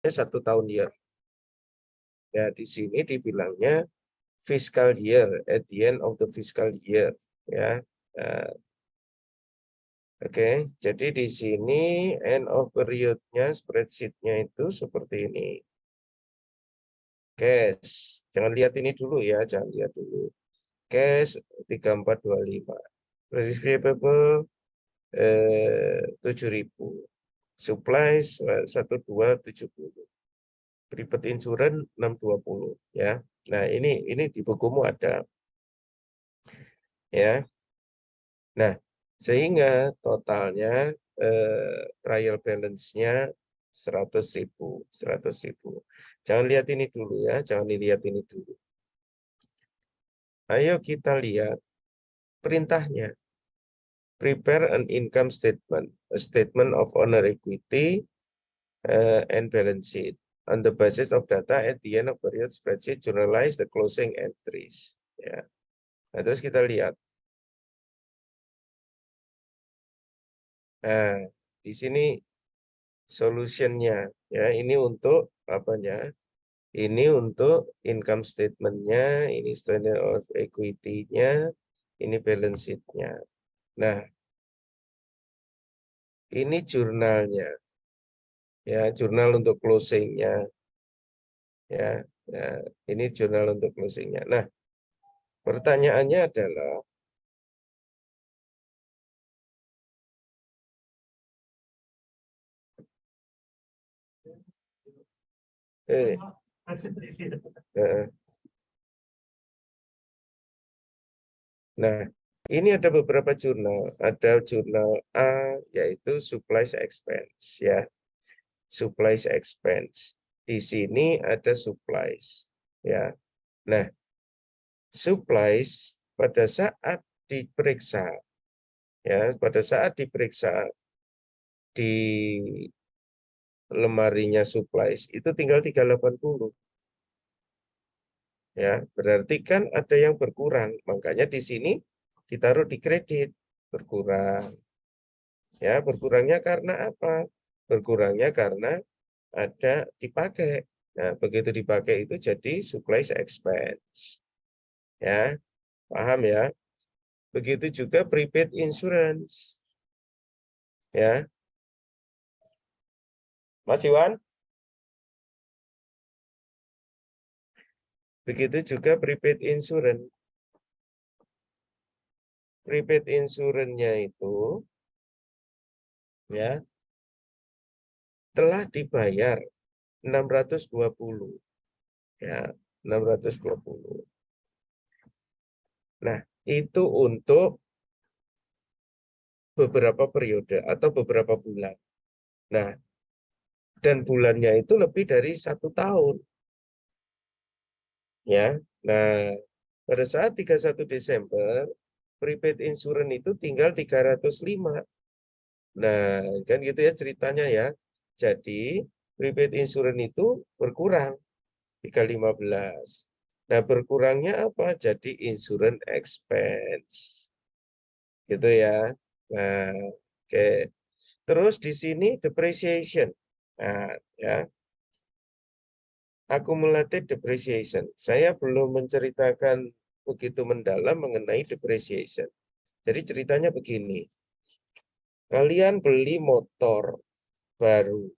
1 tahun year. Ya, di sini dibilangnya fiscal year, at the end of the fiscal year. Ya, nah, oke, jadi di sini end of period-nya, spreadsheet-nya itu seperti ini. Cash, jangan lihat ini dulu ya, jangan lihat dulu. Cash 3425. Receivable 7.000. Supplies 1270. Private insurance 620 ya. Nah, ini di bukumu ada. Ya. Nah, sehingga totalnya trial balance-nya 100.000, 100.000. Jangan lihat ini dulu ya, jangan dilihat ini dulu. Ayo kita lihat perintahnya. Prepare an income statement, a statement of owner equity and balance sheet. On the basis of data at the end of period spreadsheet, journalize the closing entries. Ya. Nah, terus kita lihat. Nah, di sini solutionnya ya, ini untuk apanya? Ini untuk income statement-nya, ini standard of equity-nya, ini balance sheet-nya. Nah, ini jurnalnya. Ya, jurnal untuk closing-nya. Ya, nah, ini jurnal untuk closing-nya. Nah, pertanyaannya adalah nah, ini ada beberapa jurnal. Ada jurnal A, yaitu supplies expense. Ya, supplies expense. Di sini ada supplies. Ya, nah, supplies pada saat diperiksa, ya, pada saat diperiksa di lemarinya supplies itu tinggal 380. Ya, berarti kan ada yang berkurang. Makanya di sini ditaruh di kredit berkurang. Ya, berkurangnya karena apa? Berkurangnya karena ada dipakai. Nah, begitu dipakai itu jadi supplies expense. Ya, paham ya? Begitu juga prepaid insurance. Ya. Mas Iwan? Begitu juga prepaid insurance. Prepaid insurance-nya itu ya telah dibayar 620. Ya, 620. Nah, itu untuk beberapa periode atau beberapa bulan. Nah, dan bulannya itu lebih dari 1 tahun. Ya, nah pada saat 31 Desember, prepaid insurance itu tinggal 305. Nah, kan gitu ya ceritanya ya. Jadi, prepaid insurance itu berkurang 315. Nah, berkurangnya apa? Jadi insurance expense. Gitu ya. Nah, oke. Terus di sini depreciation. Nah, ya. Accumulated depreciation. Saya belum menceritakan begitu mendalam mengenai depreciation. Jadi ceritanya begini. Kalian beli motor baru.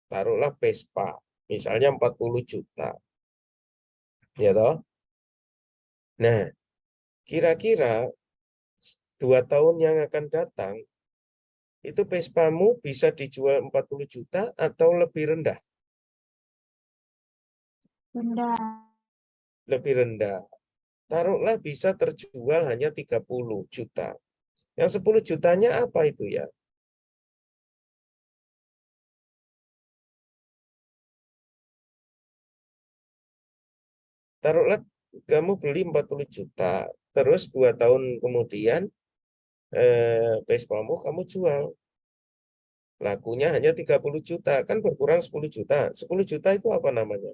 Taruhlah Vespa. Misalnya 40 juta. Ya toh? Nah, kira-kira 2 tahun yang akan datang, itu Vespamu bisa dijual 40 juta atau lebih rendah? Rendah. Lebih rendah. Taruhlah bisa terjual hanya 30 juta. Yang 10 jutanya apa itu ya? Taruhlah kamu beli 40 juta. Terus 2 tahun kemudian Vespamu kamu jual. Lakunya hanya 30 juta. Kan berkurang 10 juta. 10 juta itu apa namanya?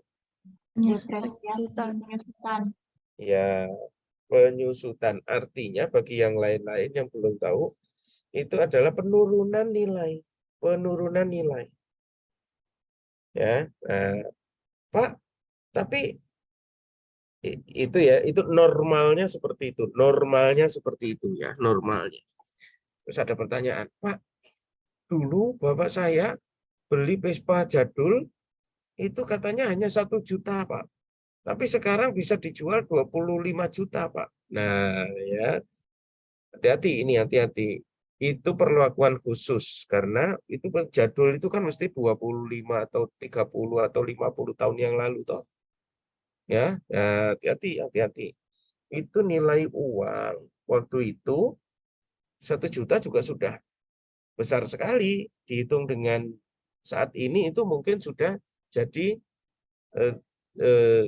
Penyusutan. Ya, penyusutan. Artinya bagi yang lain-lain yang belum tahu, itu adalah penurunan nilai. Penurunan nilai. Ya, nah, Pak, tapi itu ya, itu normalnya seperti itu. Normalnya seperti itu ya, normalnya. Terus ada pertanyaan, Pak, dulu bapak saya beli Vespa jadul itu katanya hanya 1 juta, Pak. Tapi sekarang bisa dijual 25 juta, Pak. Nah, ya, hati-hati ini, hati-hati. Itu perlakuan khusus karena itu jadul itu kan mesti 25 atau 30 atau 50 tahun yang lalu toh. Ya, hati-hati, hati-hati. Itu nilai uang waktu itu 1 juta juga sudah besar sekali. Dihitung dengan saat ini itu mungkin sudah jadi eh, eh,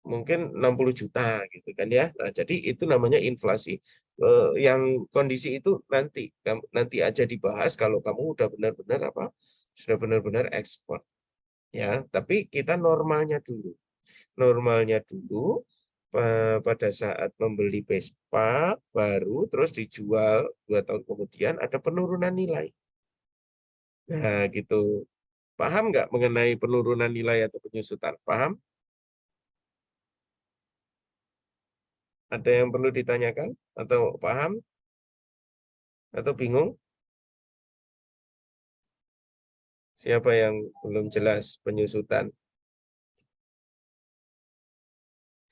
mungkin 60 juta gitu kan ya. Nah, jadi itu namanya inflasi. Yang kondisi itu nanti aja dibahas kalau kamu udah benar-benar apa? Sudah benar-benar ekspor ya. Tapi kita normalnya dulu. Normalnya dulu pada saat membeli Vespa baru terus dijual 2 tahun kemudian ada penurunan nilai. Nah, gitu. Paham nggak mengenai penurunan nilai atau penyusutan? Paham? Ada yang perlu ditanyakan atau paham atau bingung? Siapa yang belum jelas penyusutan?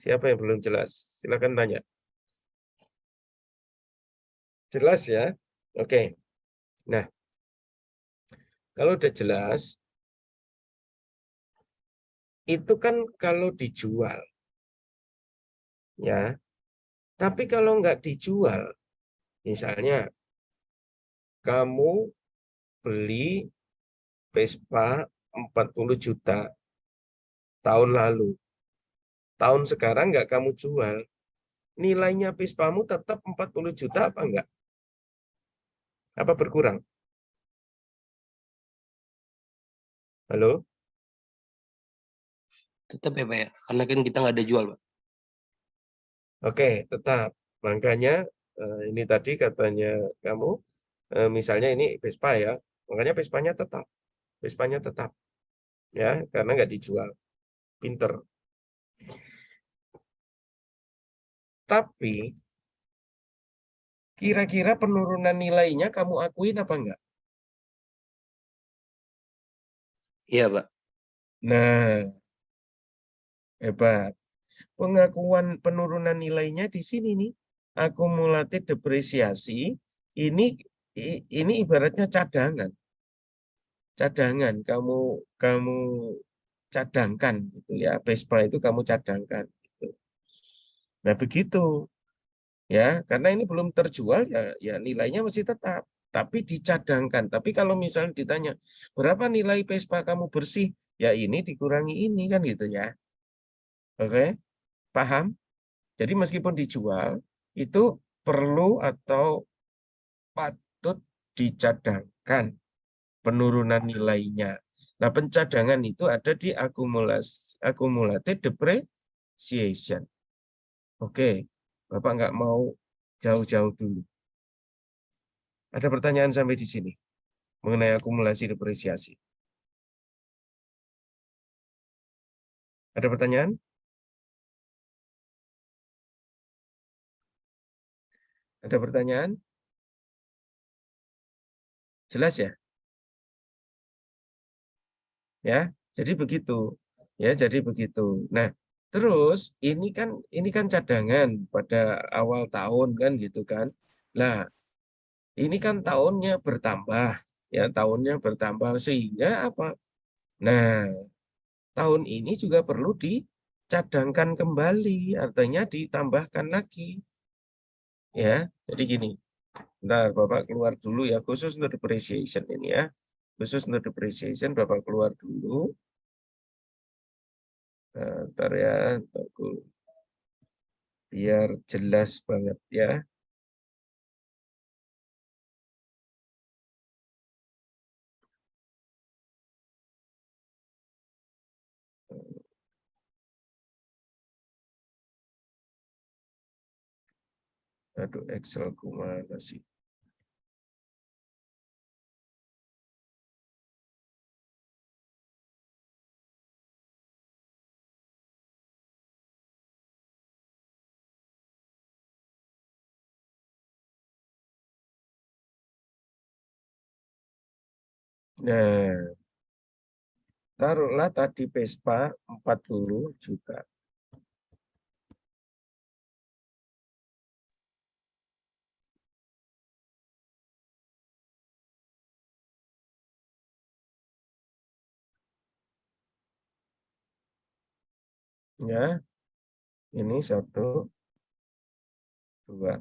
Siapa yang belum jelas? Silakan tanya. Jelas ya? Oke. Nah, kalau udah jelas, itu kan kalau dijual, ya. Tapi kalau nggak dijual, misalnya kamu beli Vespa 40 juta tahun lalu, tahun sekarang nggak kamu jual, nilainya Vespamu tetap 40 juta apa enggak? Apa berkurang? Halo? Tetap ya Pak ya, karena kan kita nggak ada jual Pak. Oke, tetap. Makanya ini tadi katanya kamu, misalnya ini Vespa ya, makanya Vespanya tetap. Vespanya tetap. Ya, karena nggak dijual. Pinter. Tapi, kira-kira penurunan nilainya kamu akuin apa enggak? Iya Pak. Nah, hebat. Pengakuan penurunan nilainya di sini nih. Akumulatif depresiasi ini ini ibaratnya cadangan. Cadangan kamu kamu cadangkan gitu ya. Vespa itu kamu cadangkan gitu. Nah, begitu ya, karena ini belum terjual ya ya nilainya masih tetap tapi dicadangkan. Tapi kalau misalnya ditanya berapa nilai Vespa kamu bersih? Ya ini dikurangi ini kan gitu ya. Oke, paham? Jadi meskipun dijual itu perlu atau patut dicadangkan penurunan nilainya. Nah, pencadangan itu ada di akumulatif depreciation. Oke, Bapak nggak mau jauh-jauh dulu. Ada pertanyaan sampai di sini mengenai akumulasi depresiasi. Ada pertanyaan? Ada pertanyaan? Jelas ya? Ya, jadi begitu. Ya, jadi begitu. Nah, terus ini kan cadangan pada awal tahun kan gitu kan. Nah, ini kan tahunnya bertambah, ya tahunnya bertambah sehingga apa? Nah, tahun ini juga perlu dicadangkan kembali, artinya ditambahkan lagi, ya. Jadi gini, ntar Bapak keluar dulu ya, khusus untuk depreciation ini ya, khusus untuk depreciation Bapak keluar dulu. Nah, ntar ya, ntar biar jelas banget ya. Aduh, Excel ku mana sih? Nah, taruhlah tadi Vespa 40 juta. Ya, ini 1, 2.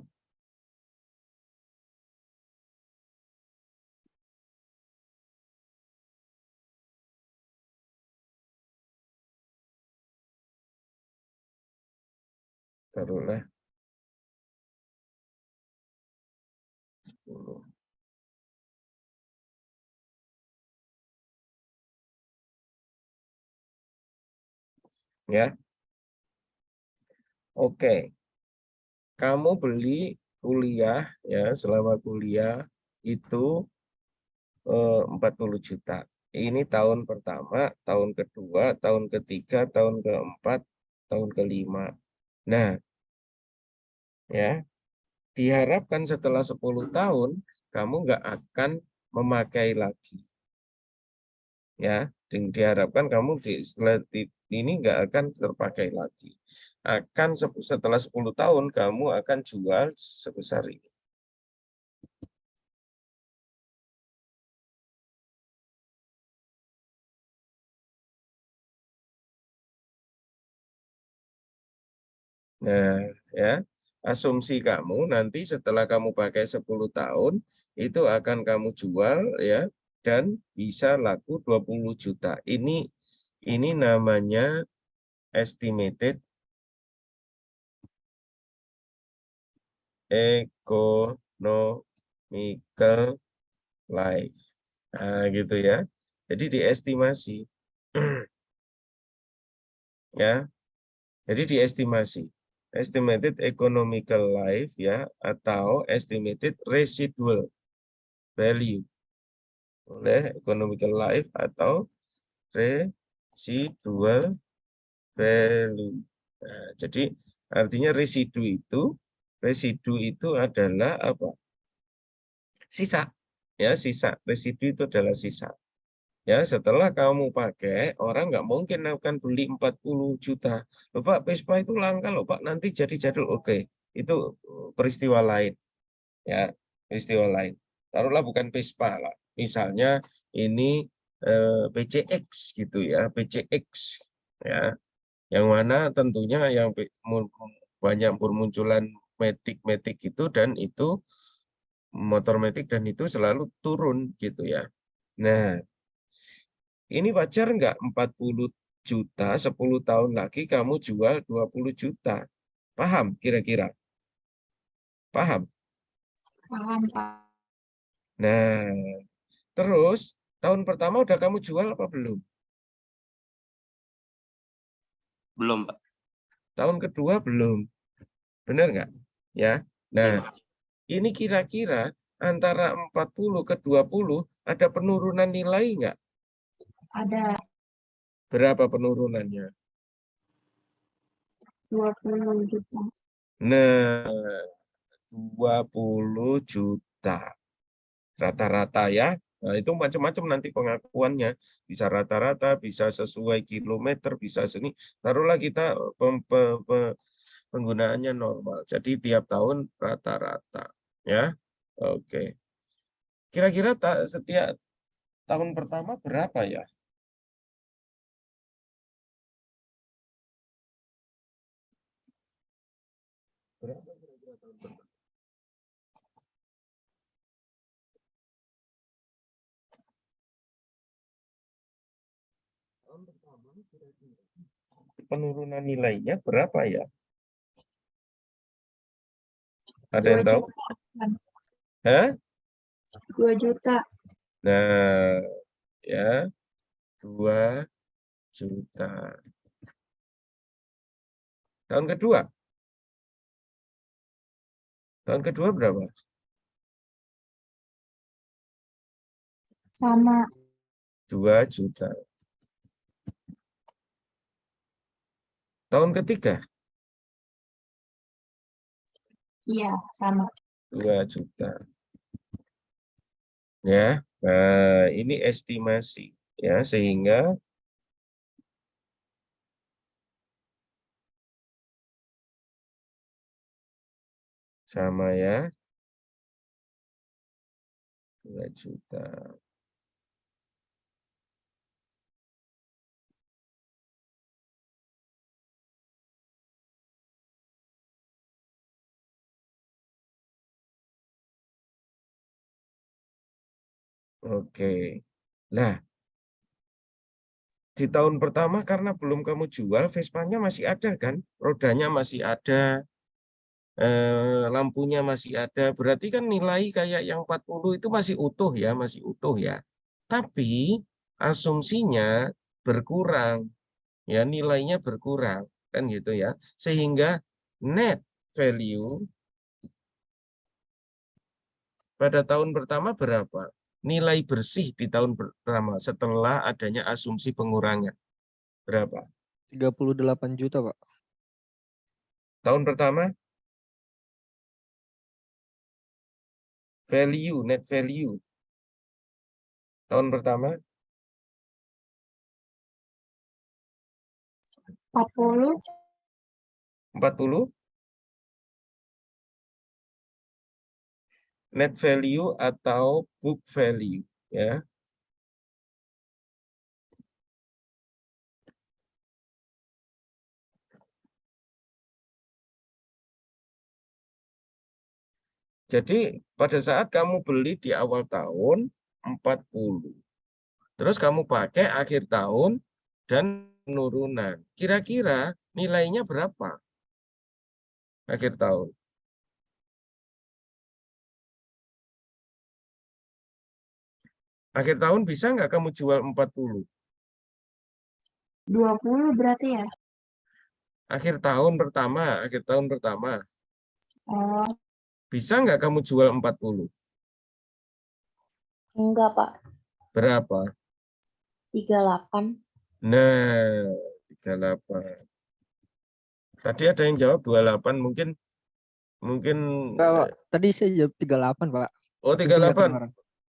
Taruhlah 10. Ya, oke. Kamu beli kuliah ya, selama kuliah itu 40 juta. Ini tahun pertama, tahun kedua, tahun ketiga, tahun keempat, tahun kelima. Nah, ya, diharapkan setelah 10 tahun kamu nggak akan memakai lagi. Ya, diharapkan kamu ini nggak akan terpakai lagi. Akan setelah 10 tahun kamu akan jual sebesar ini. Nah, ya, asumsi kamu nanti setelah kamu pakai 10 tahun itu akan kamu jual ya dan bisa laku 20 juta. Ini namanya estimated economical life. Nah, gitu ya. Jadi diestimasi. Ya. Jadi diestimasi. Estimated economical life ya atau estimated residual value. Oleh economical life atau residual value. Nah, jadi artinya residu itu adalah apa? Sisa. Ya, sisa. Residu itu adalah sisa. Ya, setelah kamu pakai, orang nggak mungkin akan beli 40 juta. Loh Pak, Vespa itu langka loh Pak, nanti jadi jadul. Oke, itu peristiwa lain. Ya, peristiwa lain. Taruhlah bukan Vespa lah. Misalnya ini PCX gitu ya, PCX. Ya, yang mana tentunya yang banyak bermunculan metik-metik itu dan itu motor metik dan itu selalu turun gitu ya. Nah, ini wajar nggak 40 juta, 10 tahun lagi kamu jual 20 juta. Paham kira-kira? Paham? Paham, Pak. Nah, terus tahun pertama udah kamu jual apa belum? Belum, Pak. Tahun kedua belum. Benar nggak? Ya. Nah, Iya. ini kira-kira antara 40 ke 20 ada penurunan nilai nggak? Ada Berapa penurunannya? 20 juta. Nah, 20 juta. Rata-rata ya. Nah, itu macam-macam nanti pengakuannya. Bisa rata-rata, bisa sesuai kilometer, bisa sini. Taruhlah kita penggunaannya normal. Jadi tiap tahun rata-rata. Ya, oke. Kira-kira setiap tahun pertama berapa ya? Berapa kira-kira tahun pertama? Tahun pertama kira-kira penurunan nilainya berapa ya? Ada 2 yang tahu? juta. Hah? 2 juta. Nah, ya, 2 juta. Tahun kedua? Tahun kedua berapa? Sama. 2 juta. Tahun ketiga? Iya, sama. 2 juta. Ya, Nah, ini estimasi ya, sehingga sama ya, 2 juta. Oke. Nah, di tahun pertama karena belum kamu jual, Vespanya masih ada kan? Rodanya masih ada, lampunya masih ada. Berarti kan nilai kayak yang 40 itu masih utuh ya, masih utuh ya. Tapi asumsinya berkurang, ya nilainya berkurang kan gitu ya. Sehingga net value pada tahun pertama berapa? Nilai bersih di tahun pertama setelah adanya asumsi pengurangan. Berapa? 38 juta, Pak. Tahun pertama value, net value. Tahun pertama 40. 40 net value atau book value ya. Jadi pada saat kamu beli di awal tahun 40. Terus kamu pakai akhir tahun dan penurunan. Kira-kira nilainya berapa akhir tahun? Akhir tahun bisa nggak kamu jual 40? 20 berarti ya? Akhir tahun pertama. Oh, Bisa nggak kamu jual 40? Enggak, Pak. Berapa? 38. Nah, 38. Tadi ada yang jawab 28, mungkin Enggak, Pak. Tadi saya jawab 38, Pak. oh Mungkin nggak 38.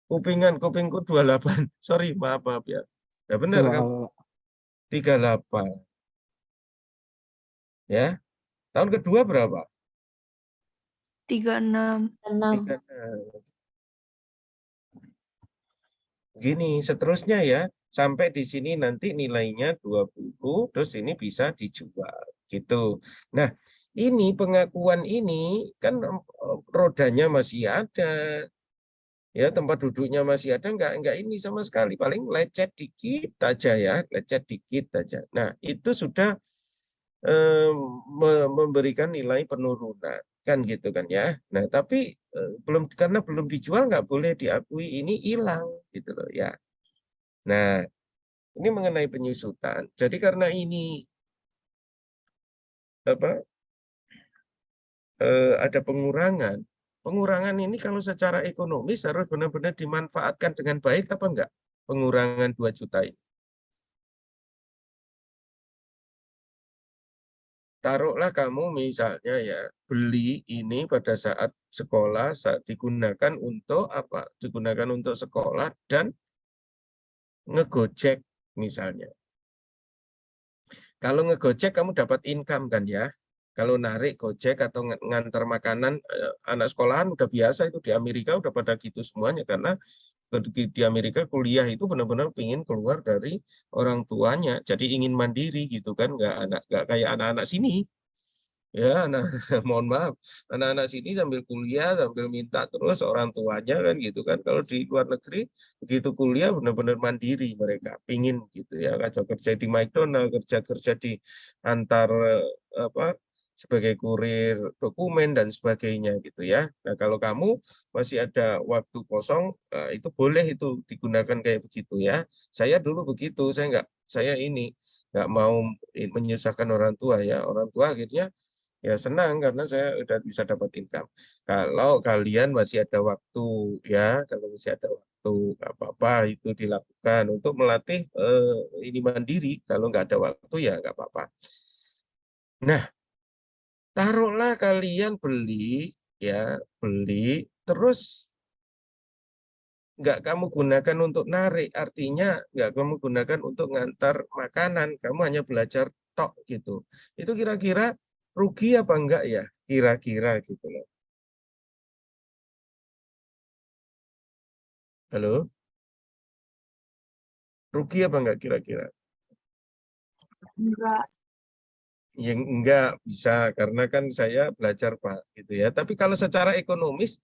kedengaran. Kupingku 28. Sorry, maaf ya. Ya benar Coba, kan? Pak. 38. Ya. Tahun kedua berapa? 36. 6. 36. Gini, seterusnya ya. Sampai di sini nanti nilainya 20, terus ini bisa dijual. Gitu. Nah, ini pengakuan ini kan rodanya masih ada. Ya, tempat duduknya masih ada, enggak ini sama sekali. Paling lecet dikit aja ya, lecet dikit aja. Nah, itu sudah memberikan nilai penurunan kan gitu kan ya. Nah tapi karena belum dijual nggak boleh diakui ini hilang gitu loh ya. Nah ini mengenai penyusutan. Jadi karena ini apa ada pengurangan. Pengurangan ini kalau secara ekonomis harus benar-benar dimanfaatkan dengan baik apa enggak? Pengurangan 2 juta ini. Taruhlah kamu misalnya ya beli ini pada saat sekolah saat digunakan untuk apa? Digunakan untuk sekolah dan ngegojek misalnya. Kalau ngegojek kamu dapat income kan ya. Kalau narik gojek atau ngantar makanan anak sekolahan udah biasa itu di Amerika udah pada gitu semuanya karena di Amerika kuliah itu benar-benar ingin keluar dari orang tuanya jadi ingin mandiri gitu kan nggak kayak anak-anak sini. Ya, nah, mohon maaf, anak-anak sini sambil kuliah, sambil minta terus orang tuanya kan gitu kan. Kalau di luar negeri, begitu kuliah benar-benar mandiri mereka, pingin gitu ya. Kerja di McDonald, kerja di antar apa sebagai kurir dokumen dan sebagainya gitu ya. Nah, kalau kamu masih ada waktu kosong, itu boleh itu digunakan kayak begitu ya. Saya dulu begitu, saya ini nggak mau menyusahkan orang tua ya. Orang tua akhirnya ya senang karena saya udah bisa dapat income. Kalau kalian masih ada waktu ya, kalau masih ada waktu nggak apa-apa itu dilakukan untuk melatih ini mandiri. Kalau nggak ada waktu ya nggak apa-apa. Nah, taruhlah kalian beli ya, beli terus nggak kamu gunakan untuk narik, artinya nggak kamu gunakan untuk ngantar makanan, kamu hanya belajar tok gitu. Itu kira-kira rugi apa enggak ya? Kira-kira gitu loh. Halo? Rugi apa enggak kira-kira? Enggak. Yang enggak bisa karena kan saya belajar Pak gitu ya. Tapi kalau secara ekonomis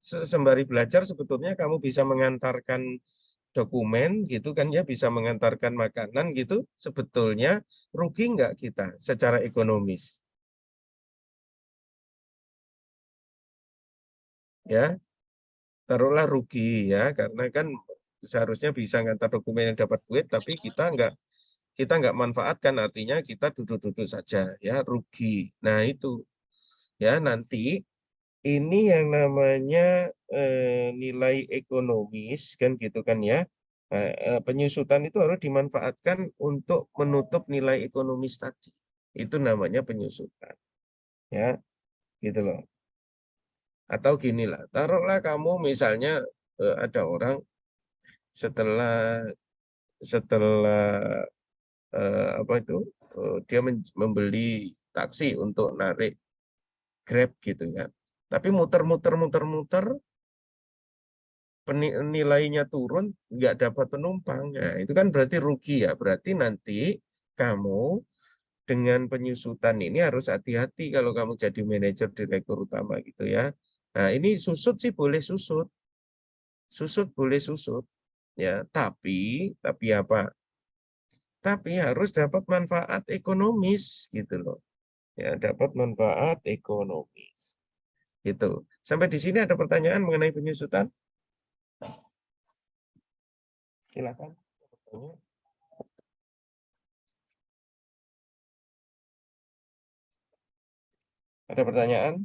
sembari belajar sebetulnya kamu bisa mengantarkan dokumen gitu kan ya, bisa mengantarkan makanan gitu, sebetulnya rugi enggak kita secara ekonomis? Ya, taruhlah rugi ya karena kan seharusnya bisa ngantar dokumen yang dapat duit tapi kita nggak manfaatkan, artinya kita duduk-duduk saja ya, rugi. Nah itu ya, nanti ini yang namanya nilai ekonomis kan gitu kan ya. Penyusutan itu harus dimanfaatkan untuk menutup nilai ekonomis tadi. Itu namanya penyusutan. Ya, gitu loh. Atau gini lah, taruhlah kamu misalnya ada orang setelah setelah apa itu dia membeli taksi untuk narik Grab gitu ya. Tapi muter-muter nilainya turun, nggak dapat penumpang. Nah, itu kan berarti rugi ya. Berarti nanti kamu dengan penyusutan ini harus hati-hati kalau kamu jadi manajer direktur utama gitu ya. Nah, ini susut sih boleh susut. Susut boleh susut ya, tapi apa? Tapi harus dapat manfaat ekonomis gitu loh. Ya, dapat manfaat ekonomis. Gitu. Sampai di sini ada pertanyaan mengenai penyusutan? Silakan. Ada pertanyaan?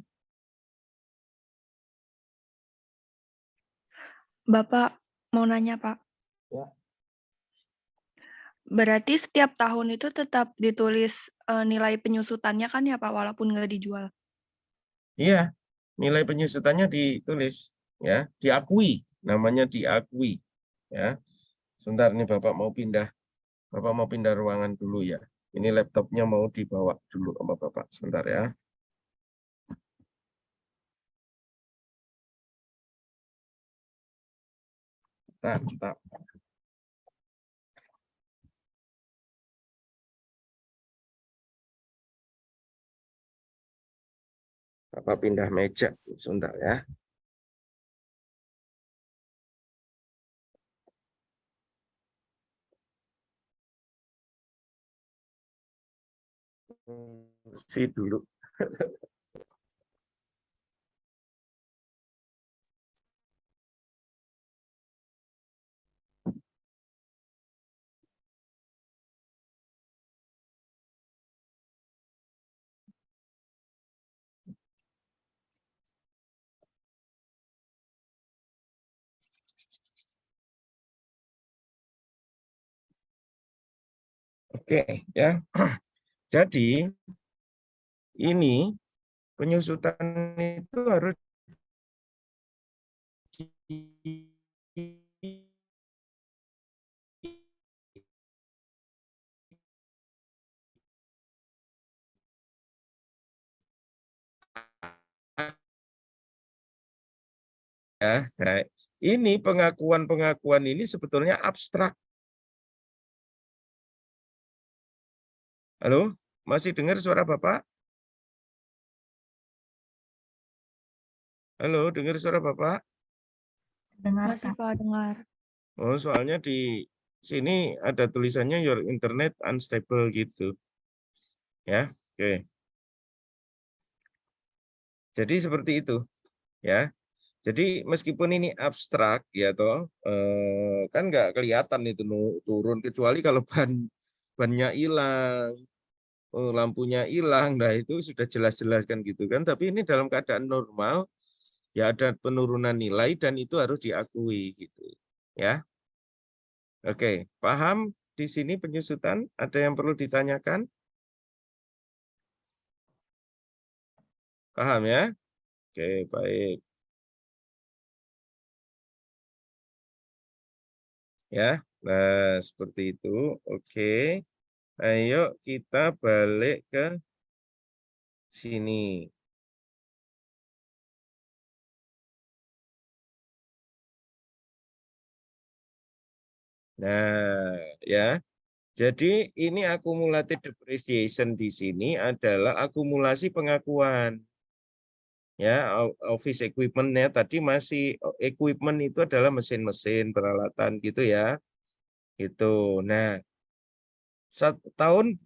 Bapak mau nanya, Pak. Ya. Berarti setiap tahun itu tetap ditulis nilai penyusutannya kan ya, Pak, walaupun nggak dijual. Iya, nilai penyusutannya ditulis ya, diakui, namanya diakui ya. Sebentar nih Bapak mau pindah ruangan dulu ya. Ini laptopnya mau dibawa dulu sama Bapak. Sebentar ya. Tak. Bapak pindah meja sebentar ya. Dulu. Oke ya. Jadi ini penyusutan itu harus ya. Nah, ini pengakuan ini sebetulnya abstrak. Halo, masih dengar suara Bapak? Halo, dengar suara Bapak? Dengar, Masih, Kak. Pak, dengar. Oh, soalnya di sini ada tulisannya your internet unstable gitu. Ya, oke. Jadi seperti itu, ya. Jadi meskipun ini abstrak, ya toh, kan nggak kelihatan itu turun kecuali kalau bannya hilang, lampunya hilang, nah itu sudah jelas-jelas kan gitu kan. Tapi ini dalam keadaan normal, ya ada penurunan nilai dan itu harus diakui gitu, ya. Oke, paham di sini penyusutan? Ada yang perlu ditanyakan? Paham ya? Oke, baik. Ya. Nah, seperti itu. Oke. Ayo kita balik ke sini. Nah, ya. Jadi ini accumulated depreciation di sini adalah akumulasi pengakuan. Ya, office equipment-nya tadi masih equipment itu adalah mesin-mesin, peralatan gitu ya. Itu. Nah, tahun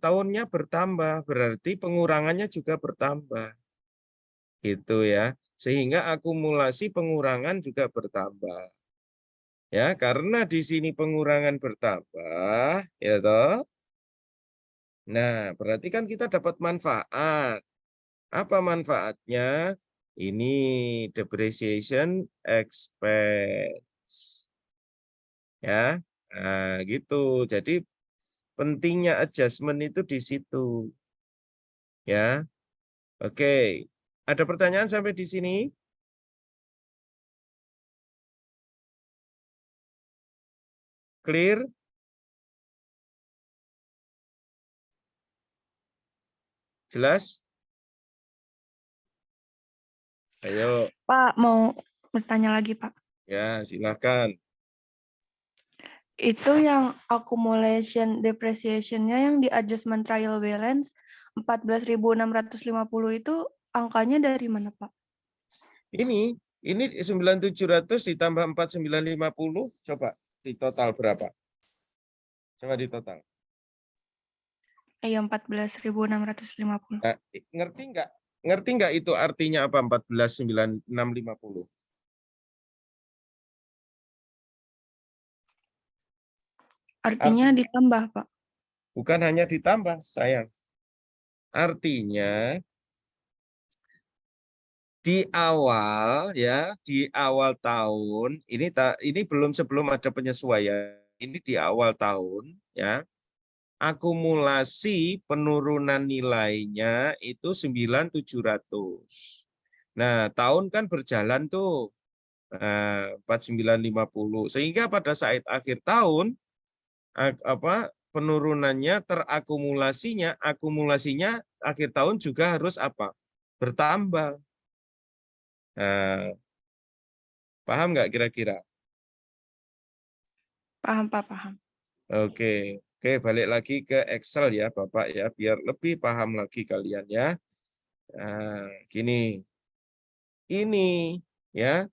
tahunnya bertambah, berarti pengurangannya juga bertambah. Gitu ya. Sehingga akumulasi pengurangan juga bertambah. Ya, karena di sini pengurangan bertambah, ya toh. Nah, berarti kan kita dapat manfaat. Apa manfaatnya? Ini depreciation expense. Ya. Nah, gitu. Jadi pentingnya adjustment itu di situ. Ya. Oke. Ada pertanyaan sampai di sini? Clear? Jelas? Ayo, Pak, mau bertanya lagi, Pak. ya silakan. Itu yang accumulation depreciation-nya yang di adjustment trial balance 14.650 itu angkanya dari mana, Pak? Ini 9.700 ditambah 4.950, coba di total berapa? Coba di total. Iya, 14.650. Nah, ngerti nggak? Ngerti nggak itu artinya apa 14.650? Artinya ditambah, Pak. Bukan hanya ditambah, sayang. Artinya di awal ya, di awal tahun ini belum sebelum ada penyesuaian. Ini di awal tahun ya. Akumulasi penurunan nilainya itu 9.700. Nah, tahun kan berjalan tuh. Nah, 4.950. Sehingga pada saat akhir tahun penurunannya akumulasinya akhir tahun juga harus apa? Bertambah. Nah, paham nggak kira-kira? Paham, Pak, paham. Oke. Oke, balik lagi ke Excel ya, Bapak ya, biar lebih paham lagi kalian ya. Nah, gini. Ini ya,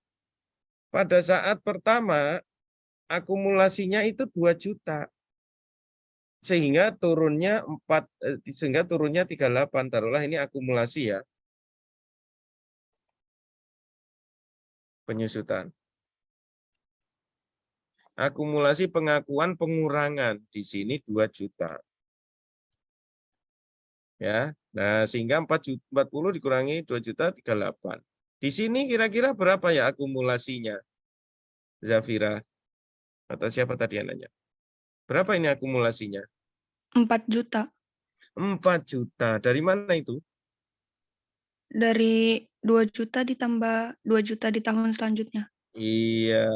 pada saat pertama akumulasinya itu 2 juta. Sehingga turunnya 38, taruhlah ini akumulasi ya. Penyusutan. Akumulasi pengakuan pengurangan di sini 2 juta. Ya. Nah, sehingga 40 dikurangi 2 juta 38. Di sini kira-kira berapa ya akumulasinya? Zafira atau siapa tadi yang nanya? Berapa ini akumulasinya? 4 juta. 4 juta. Dari mana itu? Dari 2 juta ditambah 2 juta di tahun selanjutnya. Iya,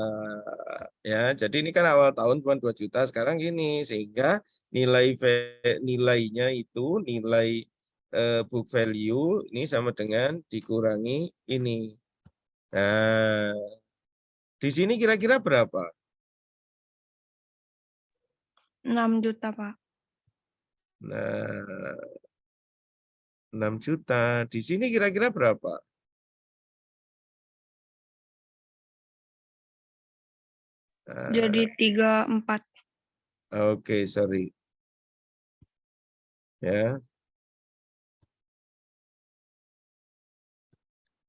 ya. Jadi ini kan awal tahun cuma 2 juta, sekarang gini sehingga nilainya itu nilai book value ini sama dengan dikurangi ini. Nah, di sini kira-kira berapa? 6 juta, Pak. Nah, 6 juta. Di sini kira-kira berapa? Nah, Jadi 34. oke, sorry. Ya.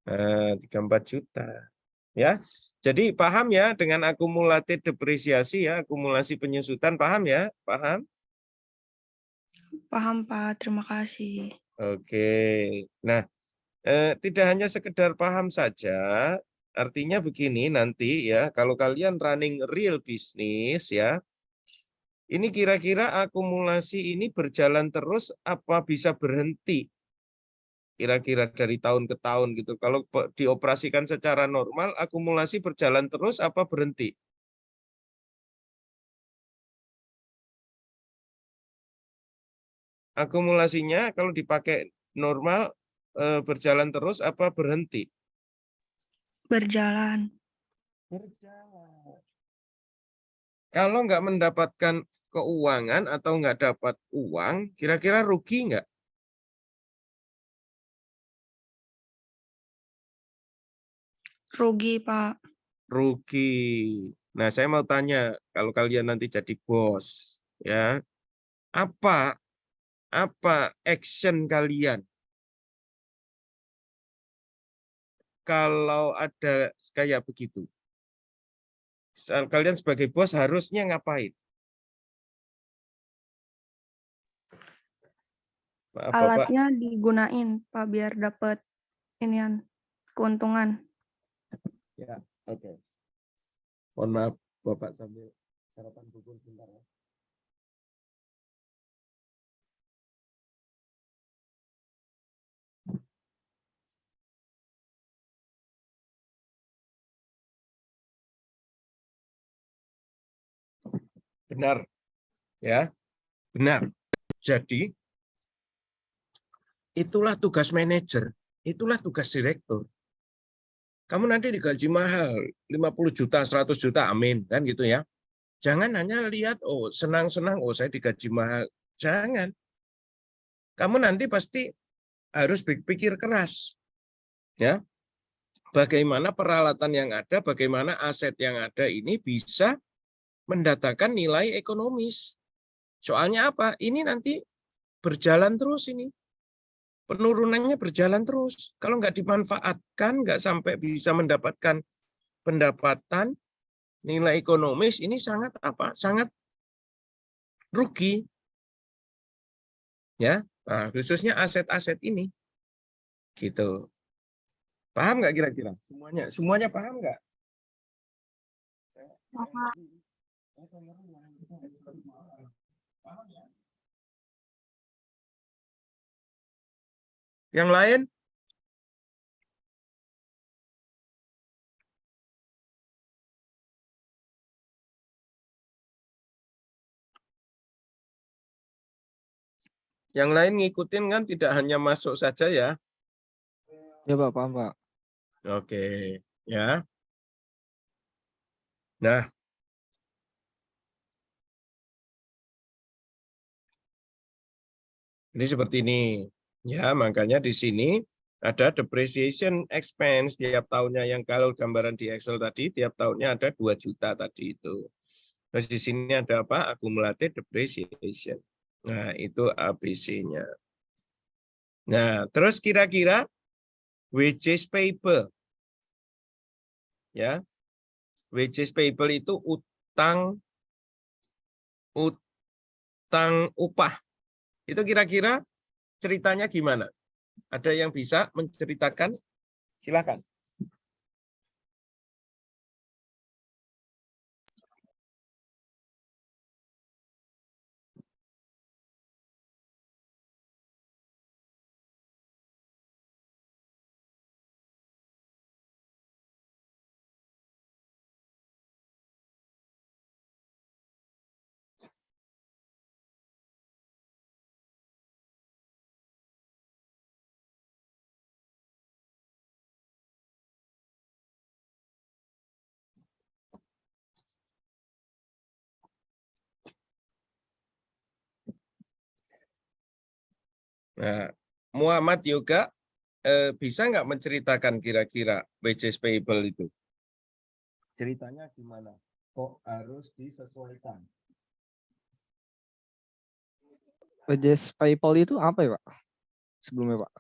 34 juta. Ya. Jadi paham ya dengan akumulatif depresiasi ya, akumulasi penyusutan, paham ya? Paham? Paham, Pak. Terima kasih. Oke. Nah, tidak hanya sekedar paham saja, artinya begini nanti ya, kalau kalian running real business ya, ini kira-kira akumulasi ini berjalan terus apa bisa berhenti? Kira-kira dari tahun ke tahun gitu. Kalau dioperasikan secara normal, akumulasi berjalan terus apa berhenti? Akumulasinya kalau dipakai normal berjalan terus apa berhenti? Berjalan. Berjalan. Kalau nggak mendapatkan keuangan atau nggak dapat uang, kira-kira rugi nggak? Rugi, Pak. Rugi. Nah, saya mau tanya, kalau kalian nanti jadi bos, ya, apa action kalian kalau ada kayak begitu? Kalian sebagai bos harusnya ngapain? Maaf, Bapak. Alatnya digunain, Pak, biar dapat inian keuntungan. Ya, oke. Mohon maaf, Bapak sambil sarapan bubur sebentar ya. Benar, ya, benar. Jadi itulah tugas manajer, itulah tugas direktur. Kamu nanti digaji mahal, 50 juta, 100 juta, amin, kan gitu ya. Jangan hanya lihat, oh senang-senang, oh saya digaji mahal. Jangan. Kamu nanti pasti harus berpikir keras. Ya. Bagaimana peralatan yang ada, bagaimana aset yang ada ini bisa mendatangkan nilai ekonomis. Soalnya apa? Ini nanti berjalan terus ini. Penurunannya berjalan terus. Kalau nggak dimanfaatkan, nggak sampai bisa mendapatkan pendapatan, nilai ekonomis, ini sangat apa? Sangat rugi. Ya, nah, khususnya aset-aset ini. Gitu. Paham nggak kira-kira? Semuanya paham nggak? Yang lain? Yang lain ngikutin kan tidak hanya masuk saja ya. Ya Pak, paham Pak. Oke, ya. Nah, ini seperti ini. Ya, makanya di sini ada depreciation expense tiap tahunnya yang kalau gambaran di Excel tadi tiap tahunnya ada 2 juta tadi itu. Terus di sini ada apa? Accumulated depreciation. Nah, itu ABC-nya. Nah, terus kira-kira which is payable. Ya. Which is payable itu utang upah. Itu kira-kira ceritanya gimana? Ada yang bisa menceritakan? Silakan. Nah, Muhammad Yoga bisa nggak menceritakan kira-kira wages payable itu? Ceritanya gimana? Kok harus disesuaikan? Wages PayPal itu apa ya Pak? Sebelumnya Pak.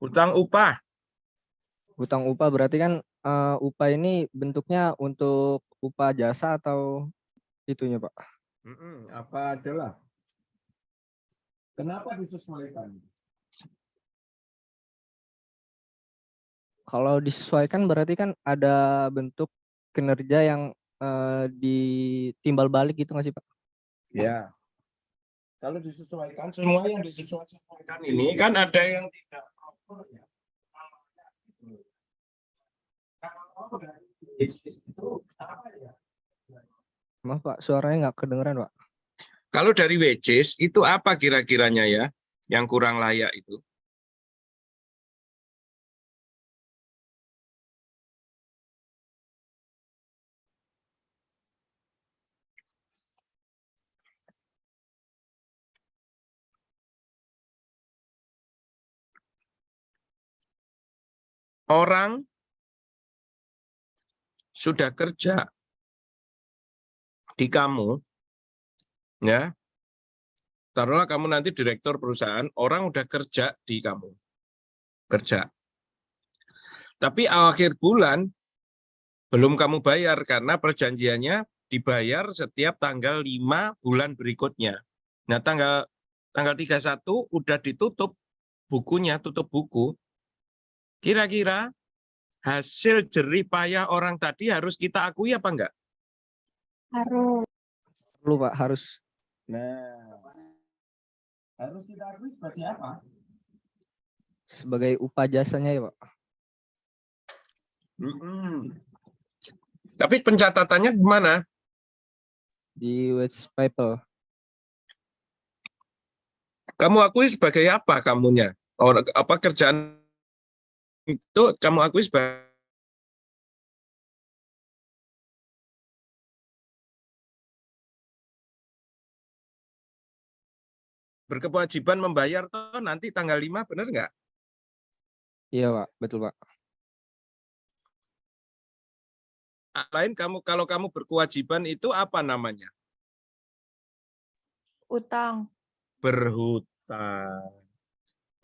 Utang upah. Hutang upah berarti kan upah ini bentuknya untuk upah jasa atau itunya Pak? Apa adalah? Kenapa disesuaikan? Kalau disesuaikan berarti kan ada bentuk kinerja yang ditimbal balik gitu nggak sih Pak? Ya. Kalau disesuaikan, semua yang disesuaikan ini kan ada yang tidak proper ya. Kalau dari itu apa ya? Maaf Pak, suaranya nggak kedengeran Pak. Kalau dari wages itu apa kira-kiranya ya? yang kurang layak itu? Orang sudah kerja di kamu, ya, taruhlah kamu nanti direktur perusahaan, orang udah kerja di kamu, kerja. Tapi akhir bulan belum kamu bayar karena perjanjiannya dibayar setiap tanggal 5 bulan berikutnya. Nah, tanggal 31 udah ditutup bukunya, tutup buku. Kira-kira hasil jerih payah orang tadi harus kita akui apa enggak? Harus. Perlu Pak, harus. Nah, harus kita akui sebagai apa? Sebagai upah jasanya ya Pak. Tapi pencatatannya gimana? Di wage paper. Kamu akui sebagai apa kamunya? Orang apa kerjaan itu kamu akui sebagai berkewajiban membayar toh nanti tanggal 5, benar nggak? Iya Pak, betul Pak. Lain kamu kalau kamu berkewajiban itu apa namanya? Utang. Berhutang.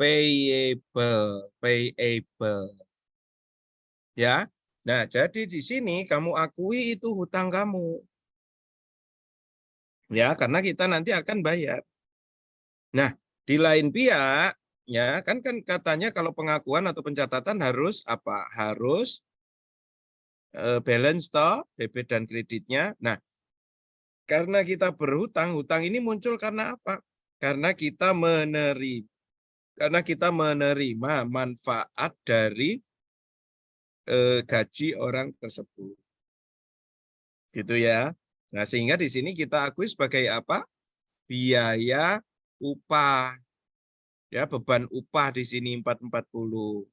Payable. Ya. Nah, jadi di sini kamu akui itu hutang kamu. Ya, karena kita nanti akan bayar. Nah, di lain pihak, ya kan katanya kalau pengakuan atau pencatatan harus apa? Harus balance toh, debit dan kreditnya. Nah, karena kita berhutang, hutang ini muncul karena apa? Karena kita menerima manfaat dari gaji orang tersebut. Gitu ya. Nah, sehingga di sini kita akui sebagai apa? Biaya upah. Ya, beban upah di sini 440.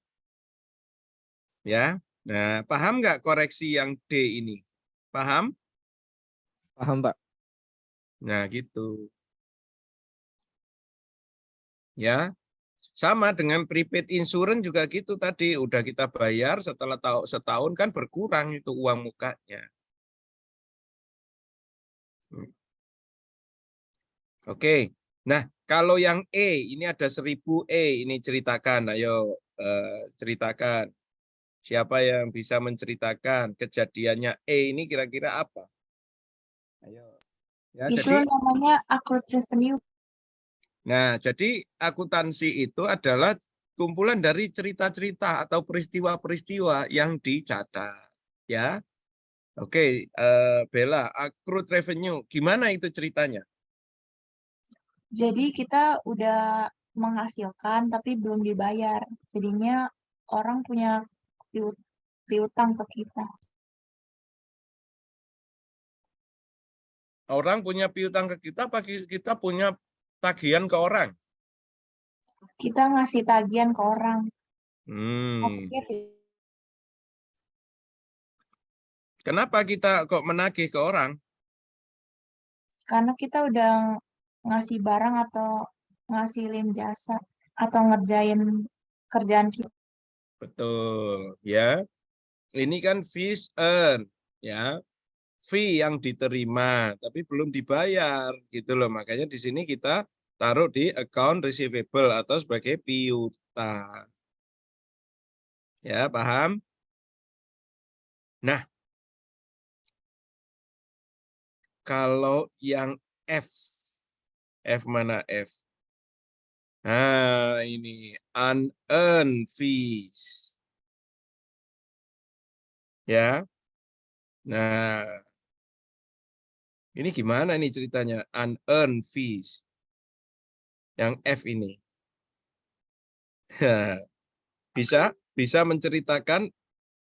Ya. Nah, paham nggak koreksi yang D ini? Paham? Paham Pak. Nah, gitu. Ya. Sama dengan prepaid insurance juga gitu tadi. Udah kita bayar setelah setahun kan berkurang itu uang mukanya. Oke. Nah, kalau yang E, ini ada 1000 E. Ini ceritakan. Ayo, ceritakan. Siapa yang bisa menceritakan kejadiannya E ini kira-kira apa? Ayo. Ya, Itu jadi namanya accrued revenue. Nah, jadi akuntansi itu adalah kumpulan dari cerita-cerita atau peristiwa-peristiwa yang dicatat. Ya, oke, Bella, accrued revenue, gimana itu ceritanya? Jadi kita udah menghasilkan tapi belum dibayar. Jadinya orang punya piutang ke kita. Orang punya piutang ke kita, apa kita punya tagihan ke orang? Kita ngasih tagihan ke orang. Hmm. Maksudnya Kenapa kita kok menagih ke orang? karena kita udah ngasih barang atau ngasilin jasa atau ngerjain kerjaan kita. Betul, ya. Ini kan fees earn, ya. Fee yang diterima tapi belum dibayar gitu loh. Makanya di sini kita taruh di account receivable atau sebagai piutang. Ya, paham? Nah, kalau yang F. F mana F? Nah, ini unearned fees. Ya. Nah, ini gimana nih ceritanya? Unearned fees. Yang F ini. Bisa menceritakan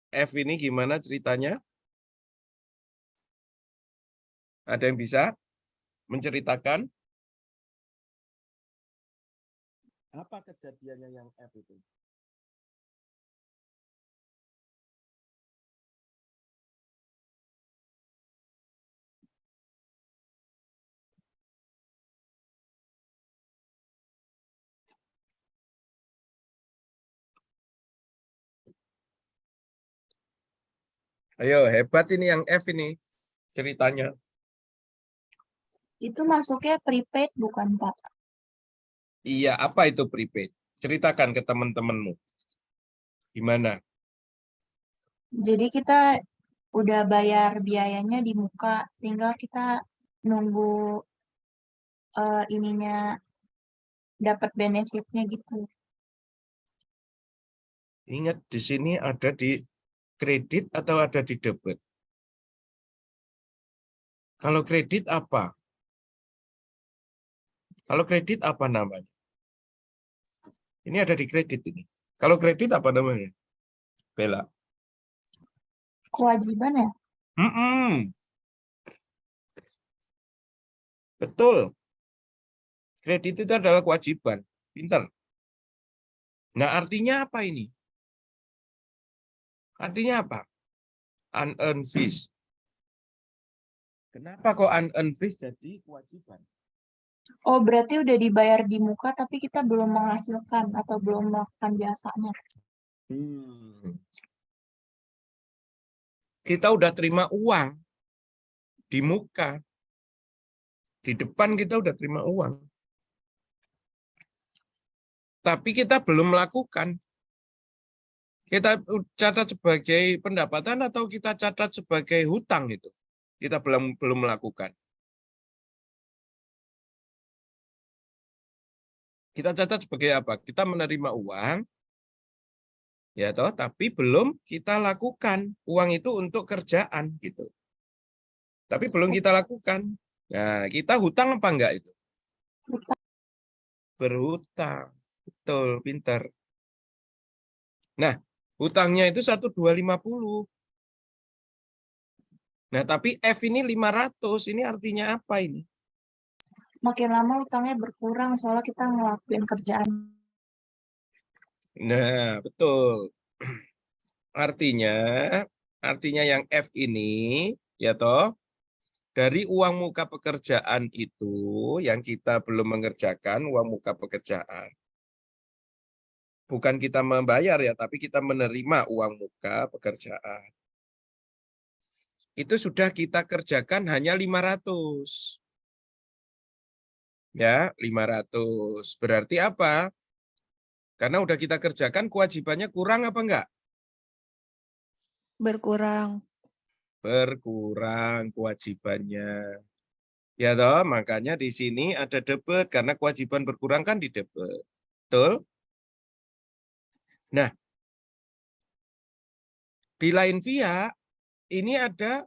F ini gimana ceritanya? Ada yang bisa menceritakan? Apa kejadiannya yang F itu? Ayo, hebat ini yang F ini ceritanya. Itu masuknya prepaid bukan, Pak? Iya, apa itu prepaid? Ceritakan ke teman-temanmu. Gimana? Jadi kita udah bayar biayanya di muka, tinggal kita nunggu ininya dapat benefitnya gitu. Ingat, di sini ada di kredit atau ada di debit? Kalau kredit apa? Kalau kredit apa namanya? Ini ada di kredit ini. Kalau kredit apa namanya? Bella. Kewajiban ya? Mm-mm. Betul. Kredit itu adalah kewajiban. Pintar. Nah, artinya apa ini? Artinya apa? Unearned fees. Kenapa kok unearned fees jadi kewajiban? Oh, berarti udah dibayar di muka tapi kita belum menghasilkan atau belum melakukan jasanya. Kita udah terima uang di muka. Di depan kita udah terima uang. Tapi kita belum melakukan. Kita catat sebagai pendapatan atau kita catat sebagai hutang itu. Kita belum melakukan. Kita catat sebagai apa? Kita menerima uang, ya toh, tapi belum kita lakukan. Uang itu untuk kerjaan gitu. Tapi belum kita lakukan. Nah, kita hutang apa enggak itu? Berhutang. Betul, pintar. Nah, hutangnya itu 1.250. Nah, tapi F ini 500. Ini artinya apa ini? Makin lama utangnya berkurang soalnya kita ngelakuin kerjaan. Nah, betul. Artinya yang F ini, ya toh, dari uang muka pekerjaan itu yang kita belum mengerjakan, uang muka pekerjaan. Bukan kita membayar ya, tapi kita menerima uang muka pekerjaan. Itu sudah kita kerjakan hanya 500. Ya, 500. Berarti apa? Karena udah kita kerjakan, kewajibannya kurang apa enggak? Berkurang. Berkurang kewajibannya. Ya toh, makanya di sini ada debit karena kewajiban berkurang kan di debit. Betul? Nah, di lain pihak ini ada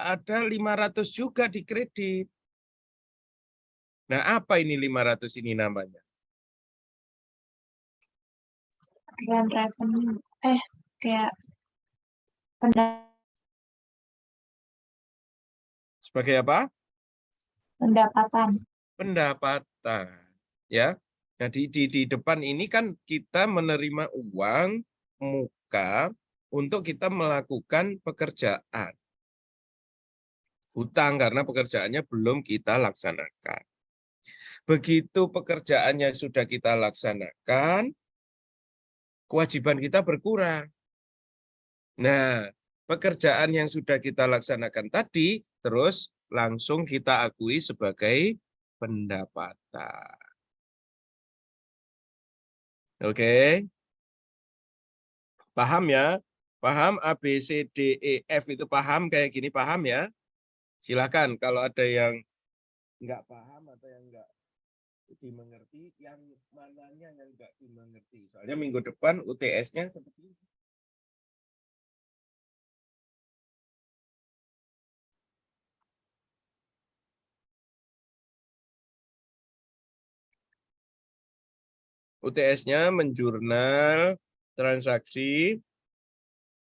500 juga di kredit. Nah, apa ini 500 ini namanya? Grand revenue. Kayak Sebagai apa? pendapatan. Pendapatan. Ya. Nah, di depan ini kan kita menerima uang muka untuk kita melakukan pekerjaan. Hutang karena pekerjaannya belum kita laksanakan. Begitu pekerjaannya sudah kita laksanakan, kewajiban kita berkurang. Nah, pekerjaan yang sudah kita laksanakan tadi, terus langsung kita akui sebagai pendapatan. Oke? Paham ya? Paham A, B, C, D, E, F itu paham kayak gini, paham ya? Silakan kalau ada yang nggak paham atau yang nggak dimengerti, yang mananya yang nggak dimengerti. Soalnya minggu depan UTS-nya seperti ini. UTS-nya menjurnal transaksi,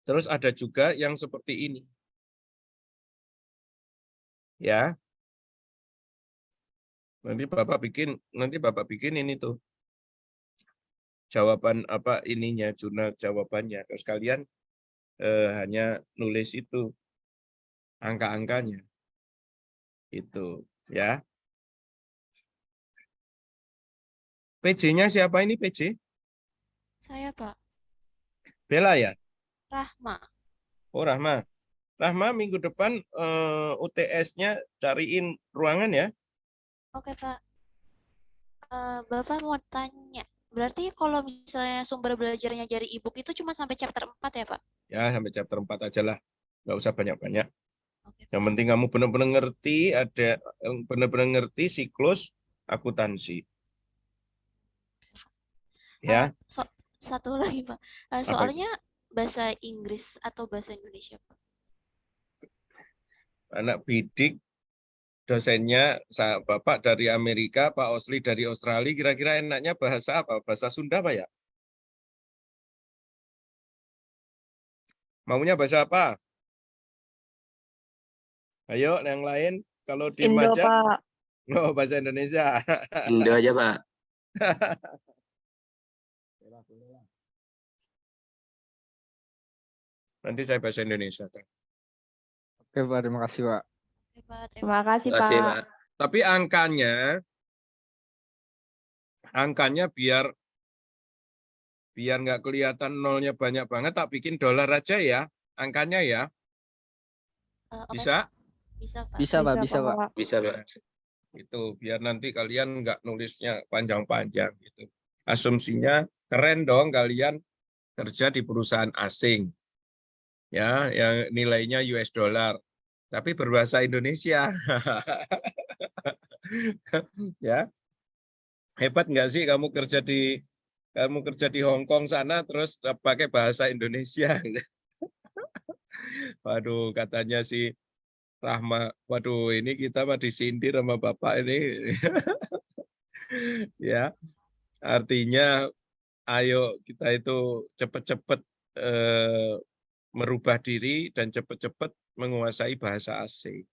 terus ada juga yang seperti ini. Ya. Nanti Bapak bikin ini tuh. Jawaban apa ininya, jurnal jawabannya. Terus kalian hanya nulis itu angka-angkanya. Itu ya. PJ-nya siapa ini PJ? Saya Pak, Bella ya? Rahma. Oh Rahma. Rahma minggu depan UTS-nya cariin ruangan ya. Oke Pak. Bapak mau tanya, berarti kalau misalnya sumber belajarnya dari e-book itu cuma sampai chapter 4 ya Pak? Ya sampai chapter 4 aja lah. Nggak usah banyak-banyak. Oke, Yang Pak. penting kamu benar-benar ngerti siklus akuntansi. Ya. Satu lagi Pak, soalnya bahasa Inggris atau bahasa Indonesia Pak? Anak bidik dosennya Bapak dari Amerika, Pak Osli dari Australia, kira-kira enaknya bahasa apa? Bahasa Sunda Pak ya? Maunya bahasa apa? Ayo yang lain, kalau di Indo, aja. Pak. Oh, bahasa Indonesia. Indo aja, Pak. Nanti saya bahasa Indonesia. Oke Pak, terima kasih Pak. Oke, Pak. Terima kasih, Terima kasih, Pak. Pak. Tapi angkanya biar nggak kelihatan nolnya banyak banget, tak bikin dolar aja ya, angkanya ya. Oke, Bisa? Pak. Bisa Pak. Bisa Pak, bisa Pak. Bisa, Pak. Itu biar nanti kalian nggak nulisnya panjang-panjang gitu. Asumsinya keren dong kalian kerja di perusahaan asing. Ya, yang nilainya US dollar. Tapi berbahasa Indonesia. Ya. Hebat nggak sih kamu kerja di Hong Kong sana terus pakai bahasa Indonesia. Waduh, katanya si Rahma, waduh ini kita mah disindir sama Bapak ini. Ya, artinya ayo kita itu cepat-cepat merubah diri dan cepat-cepat menguasai bahasa asing.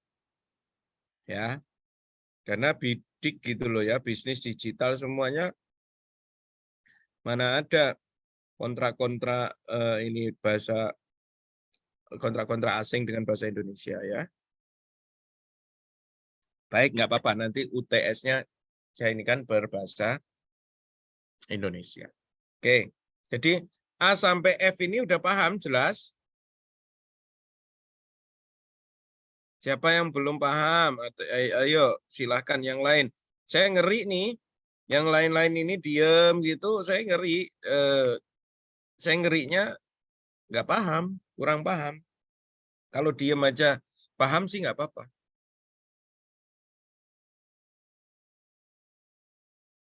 Ya. Karena bidik gitu loh ya, bisnis digital semuanya mana ada kontrak-kontrak ini bahasa kontrak-kontrak asing dengan bahasa Indonesia ya. Baik, nggak apa-apa. Nanti UTS-nya saya ini kan berbahasa Indonesia. Oke, jadi A sampai F ini udah paham jelas? Siapa yang belum paham? Ayo, silahkan yang lain. Saya ngeri nih, yang lain-lain ini diem gitu, saya ngeri. Saya ngerinya nggak paham, kurang paham. Kalau diem aja paham sih nggak apa-apa.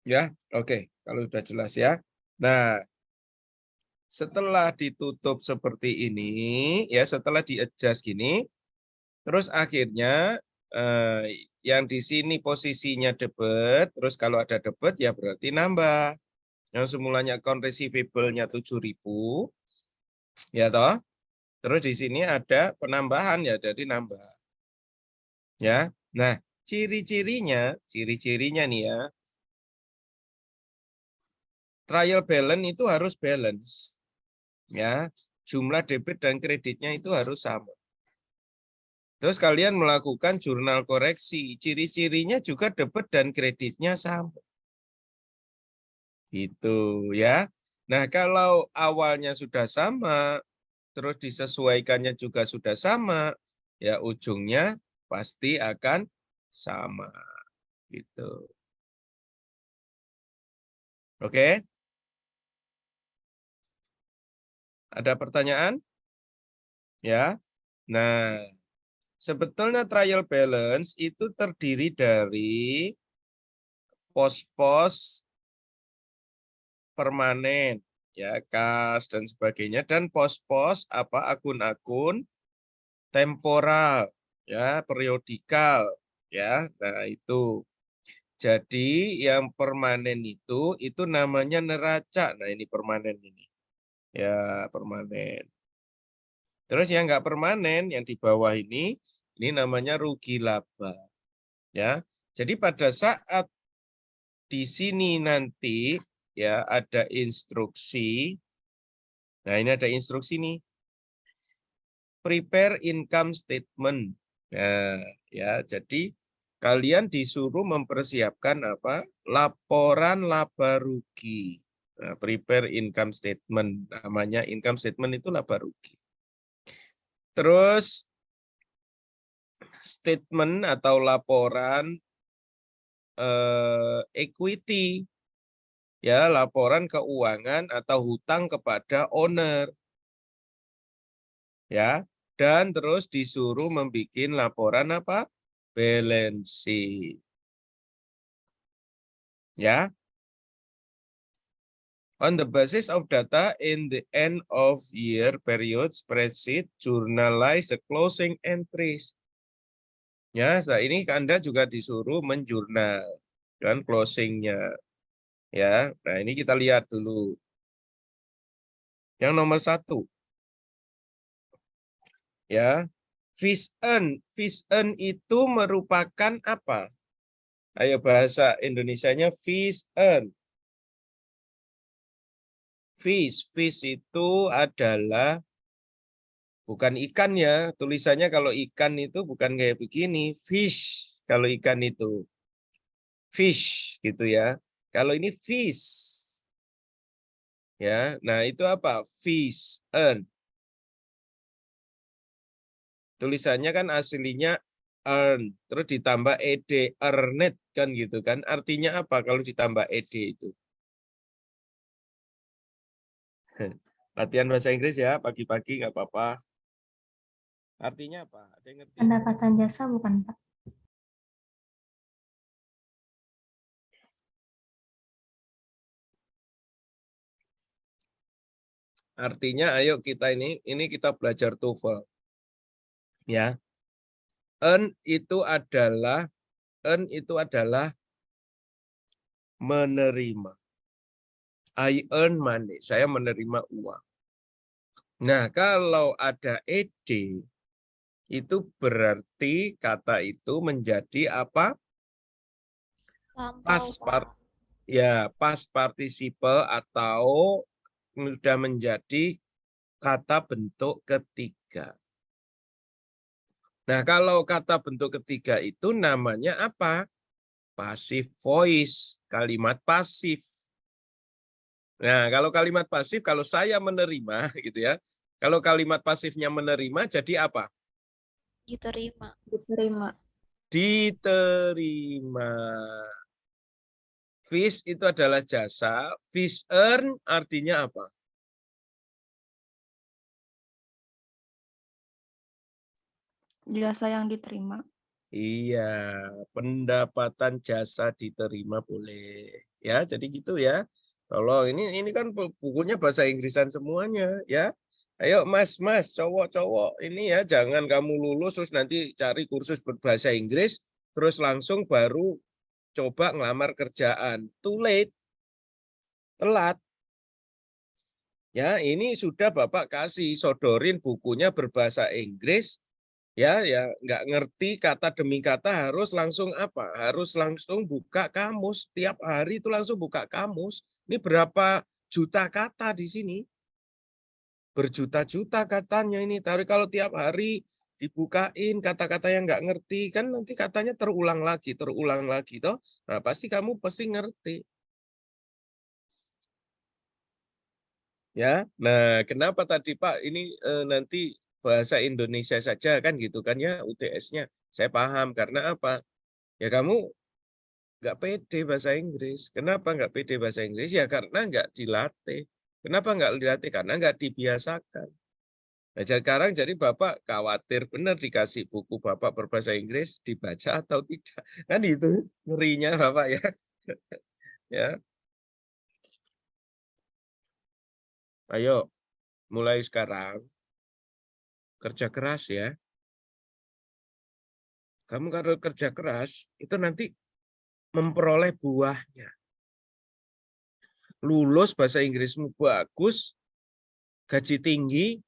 Ya, oke. Kalau sudah jelas ya. Nah, setelah ditutup seperti ini, ya setelah di-adjust gini, terus akhirnya yang di sini posisinya debit, terus kalau ada debit ya berarti nambah. Yang semulanya account receivable-nya 7.000, ya toh. Terus di sini ada penambahan ya, jadi nambah. Ya. Nah, ciri-cirinya nih ya. Trial balance itu harus balance. Ya, jumlah debit dan kreditnya itu harus sama. Terus kalian melakukan jurnal koreksi, ciri-cirinya juga debit dan kreditnya sama. Itu ya. Nah, kalau awalnya sudah sama, terus disesuaikannya juga sudah sama, ya ujungnya pasti akan sama. Gitu. Oke? Ada pertanyaan? Ya. Nah, sebetulnya trial balance itu terdiri dari pos-pos permanen, ya kas dan sebagainya, dan pos-pos akun-akun temporal, ya periodikal, ya. Nah itu. Jadi yang permanen itu namanya neraca. Nah ini permanen ini, ya permanen. Terus yang nggak permanen yang di bawah ini namanya rugi laba. Ya, jadi pada saat di sini nanti ya ada instruksi. Nah, ini ada instruksi nih. Prepare income statement. Nah, ya, jadi kalian disuruh mempersiapkan apa? Laporan laba rugi. Nah, prepare income statement. Namanya income statement itu laba rugi. Terus statement atau laporan equity. Ya, laporan keuangan atau hutang kepada owner. Ya, dan terus disuruh membuat laporan apa? Balance sheet. Ya. On the basis of data in the end of year period spreadsheet, journalize the closing entries. Ya, saat ini Anda juga disuruh menjurnal dan closingnya. Ya, nah ini kita lihat dulu. Yang nomor 1. Ya, fish earn. Fish earn itu merupakan apa? Ayo bahasa Indonesianya fish earn. Fish itu adalah bukan ikan ya. Tulisannya kalau ikan itu bukan kayak begini. Fish kalau ikan itu. Fish gitu ya. Kalau ini fish. Ya, nah itu apa? Fish earn. Tulisannya kan aslinya earn, terus ditambah ed, earned kan gitu kan. Artinya apa kalau ditambah ed itu? Latihan bahasa Inggris ya, pagi-pagi nggak apa-apa. Artinya apa? Ada yang ngerti? Pendapatan jasa bukan, Pak? Artinya ayo kita ini kita belajar TOEFL. Ya. Earn itu adalah menerima. I earn money, saya menerima uang. Nah, kalau ada ed itu berarti kata itu menjadi apa? Past participle atau sudah menjadi kata bentuk ketiga. Nah, kalau kata bentuk ketiga itu namanya apa? Passive voice, kalimat pasif. Nah, kalau kalimat pasif, kalau saya menerima, gitu ya. Kalau kalimat pasifnya menerima, jadi apa? Diterima. Diterima. Fish itu adalah jasa. Fish earn artinya apa? Jasa yang diterima. Iya, pendapatan jasa diterima boleh. Ya, jadi gitu ya. Tolong ini kan bukunya bahasa Inggrisan semuanya ya. Ayo Mas, cowok-cowok ini ya jangan kamu lulus terus nanti cari kursus berbahasa Inggris terus langsung baru coba ngelamar kerjaan. Too late. Telat. Ya, ini sudah Bapak kasih sodorin bukunya berbahasa Inggris. Ya nggak ngerti kata demi kata harus langsung apa? Harus langsung buka kamus. Tiap hari itu langsung buka kamus. Ini berapa juta kata di sini? Berjuta-juta katanya ini. Tapi kalau tiap hari dibukain kata-kata yang nggak ngerti, kan nanti katanya terulang lagi. Toh. Nah, pasti kamu ngerti. Ya, nah kenapa tadi Pak ini nanti bahasa Indonesia saja kan gitu kan ya UTS-nya. Saya paham karena apa? Ya kamu nggak pede bahasa Inggris. Kenapa nggak pede bahasa Inggris? Ya karena nggak dilatih. Kenapa nggak dilatih? Karena nggak dibiasakan. Nah, sekarang jadi Bapak khawatir benar dikasih buku Bapak berbahasa Inggris dibaca atau tidak. Kan itu ngerinya Bapak ya. Ya. Ayo mulai sekarang kerja keras ya. Kamu kalau kerja keras, itu nanti memperoleh buahnya. Lulus bahasa Inggrismu bagus, gaji tinggi,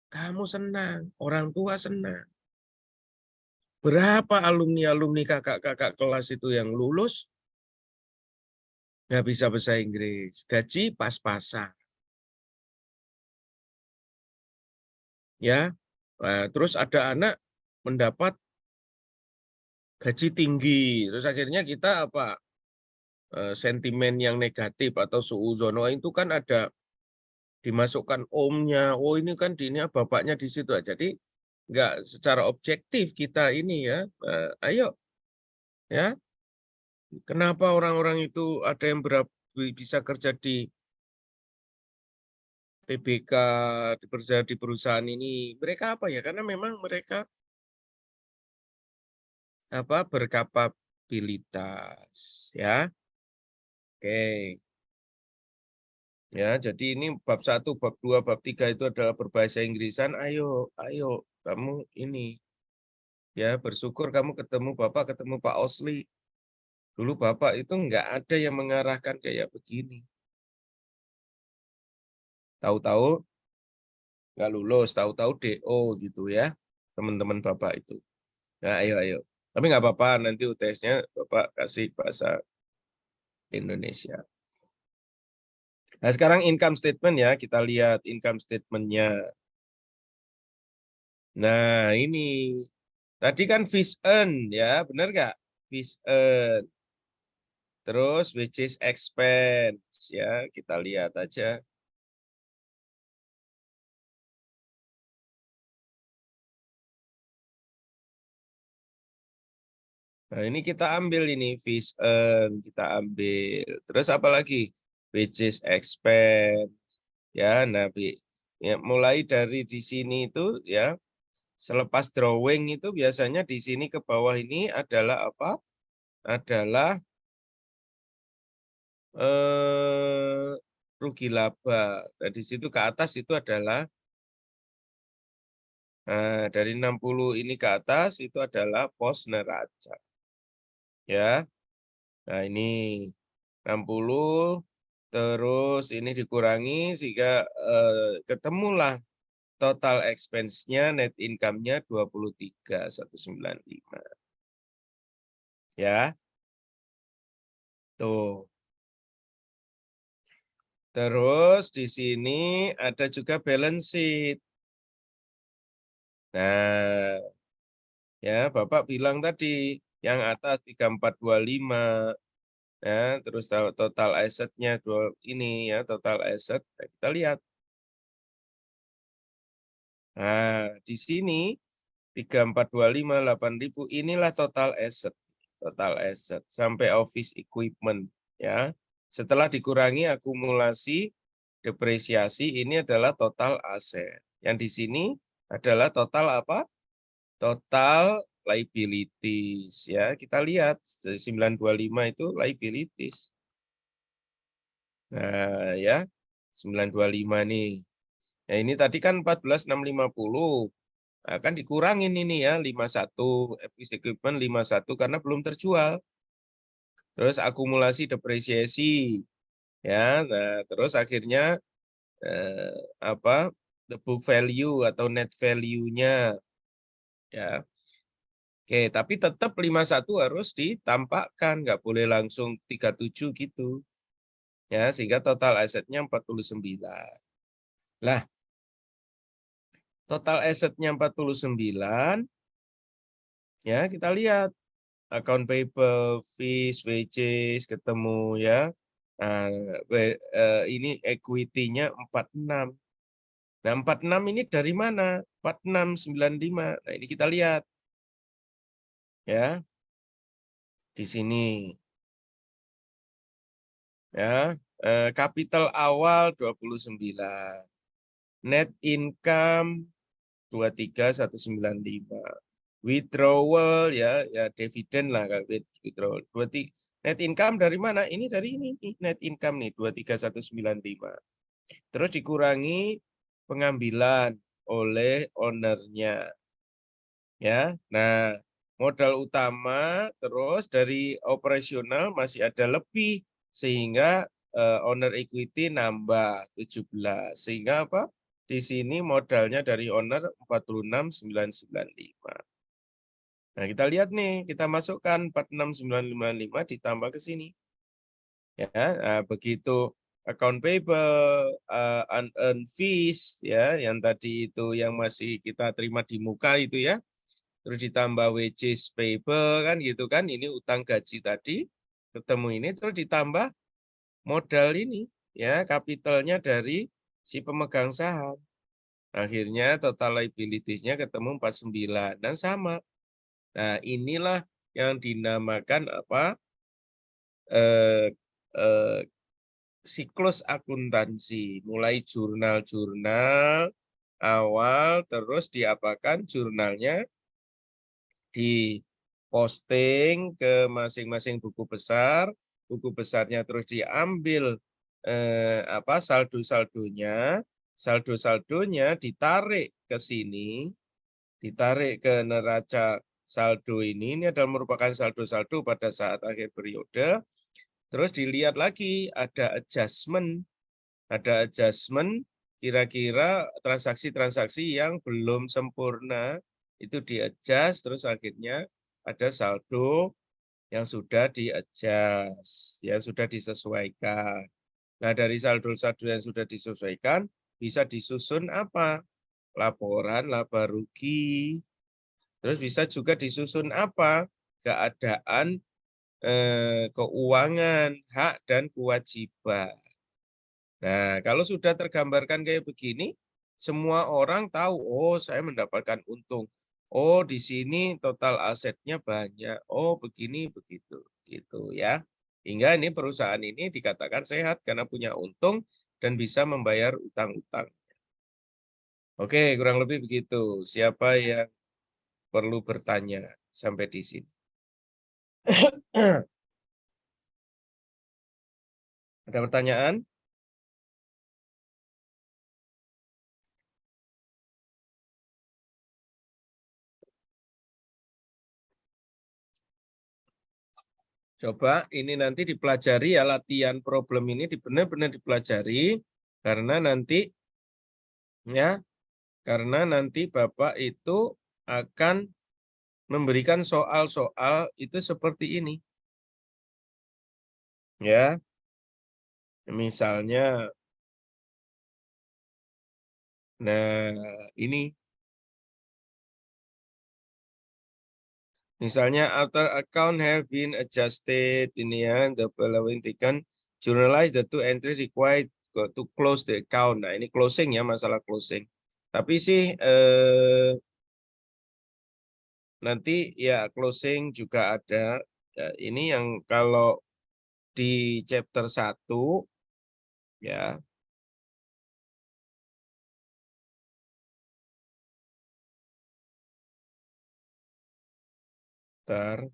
kamu senang, orang tua senang. Berapa alumni-alumni kakak-kakak kelas itu yang lulus, Nggak bisa bahasa Inggris. Gaji pas-pasan. Ya. Nah, terus ada anak mendapat gaji tinggi. Terus akhirnya kita apa? Sentimen yang negatif atau suuzono itu kan ada dimasukkan omnya. Oh ini kan dinya bapaknya di situ. Jadi nggak secara objektif kita ini ya. Ayo ya. Kenapa orang-orang itu ada yang bisa kerja di PBK, di perusahaan ini? Mereka apa ya? Karena memang mereka apa berkapabilitas ya. Oke. Ya, jadi ini bab 1, bab 2, bab 3 itu adalah berbahasa Inggrisan. Ayo kamu ini ya bersyukur kamu ketemu Bapak, ketemu Pak Osli. Dulu Bapak itu enggak ada yang mengarahkan kayak begini. Tahu-tahu nggak lulus, tahu-tahu DO gitu ya, teman-teman Bapak itu. Nah, ayo. Tapi nggak apa-apa, nanti UTS-nya Bapak kasih bahasa Indonesia. Nah, sekarang income statement ya, kita lihat income statement-nya. Nah, ini tadi kan fees earn ya, benar nggak? Fees earn. Terus which is expense ya, kita lihat aja. Nah, ini kita ambil ini fees earn, kita ambil. Terus apa lagi? Which is expense. Ya, nah ya, mulai dari di sini itu ya, selepas drawing itu biasanya di sini ke bawah ini adalah apa? Adalah rugi laba. Nah, di situ ke atas itu adalah dari 60 ini ke atas itu adalah pos neraca. Ya. Nah, ini 60 terus ini dikurangi sehingga ketemulah total expense-nya, net income-nya 23.195. Ya. Tuh. Terus di sini ada juga balance sheet. Nah, ya Bapak bilang tadi yang atas 3425 ya, terus total aset-nya ini ya, total aset. Nah, kita lihat. Nah, di sini 3425 8.000 inilah total asset. Total asset sampai office equipment ya. Setelah dikurangi akumulasi depresiasi ini adalah total aset. Yang di sini adalah total apa? Total liabilities ya. Kita lihat 925 itu liabilities. Nah, ya. 925 nih. Nah, ini tadi kan 14.650. Nah, kan dikurangin ini ya 51 office equipment 51 karena belum terjual. Terus akumulasi depresiasi ya. Nah, terus akhirnya apa? The book value atau net value-nya ya. Oke, tapi tetap 51 harus ditampakkan, nggak boleh langsung 37 gitu. Ya, sehingga total asetnya 49. Lah, total asetnya 49 ya, kita lihat account payable, fees, wages ketemu ya. Nah, ini equity-nya 46. Nah, 46 ini dari mana? 4695. Nah, ini kita lihat. Ya. Di sini. Ya, kapital awal 29. Net income 23.195. Withdrawal ya dividen lah kalau withdrawal. Net income dari mana? Ini dari ini net income nih 23.195. Terus dikurangi pengambilan oleh ownernya. Ya. Nah, modal utama terus dari operasional masih ada lebih sehingga owner equity nambah 17. Sehingga apa? Di sini modalnya dari owner 46.995. Nah, kita lihat nih, kita masukkan 46.955 ditambah ke sini. Ya, nah, begitu account payable, unearned fees, ya, yang tadi itu yang masih kita terima di muka itu ya, terus ditambah wages payable kan gitu kan, ini utang gaji tadi, ketemu ini terus ditambah modal ini, ya, kapitalnya dari si pemegang saham. Akhirnya total liabilities-nya ketemu 49 dan sama. Nah, inilah yang dinamakan apa? Siklus akuntansi, mulai jurnal-jurnal awal, terus diapakan jurnalnya diposting ke masing-masing buku besarnya terus diambil saldo-saldonya ditarik ke sini, ditarik ke neraca saldo ini adalah merupakan saldo-saldo pada saat akhir periode. Terus dilihat lagi ada adjustment kira-kira transaksi-transaksi yang belum sempurna itu di-adjust, terus akhirnya ada saldo yang sudah di-adjust, yang sudah disesuaikan. Nah, dari saldo-saldo yang sudah disesuaikan bisa disusun apa? Laporan laba rugi. Terus bisa juga disusun apa? Keadaan keuangan, hak dan kewajiban. Nah, kalau sudah tergambarkan kayak begini, semua orang tahu, oh saya mendapatkan untung. Oh, di sini total asetnya banyak. Oh, begini begitu, gitu ya. Hingga ini perusahaan ini dikatakan sehat karena punya untung dan bisa membayar utang-utang. Oke, kurang lebih begitu. Siapa yang perlu bertanya sampai di sini? Ada pertanyaan? Coba ini nanti dipelajari ya, latihan problem ini benar-benar dipelajari karena nanti ya, karena nanti Bapak itu akan memberikan soal-soal itu seperti ini. Ya. Misalnya nah ini misalnya after account have been adjusted ini ya, the following taken journalize the two entries required to close the account. Nah, ini closing ya, masalah closing. Tapi sih nanti ya closing juga ada. Ya, ini yang kalau di chapter 1 ya. Bentar.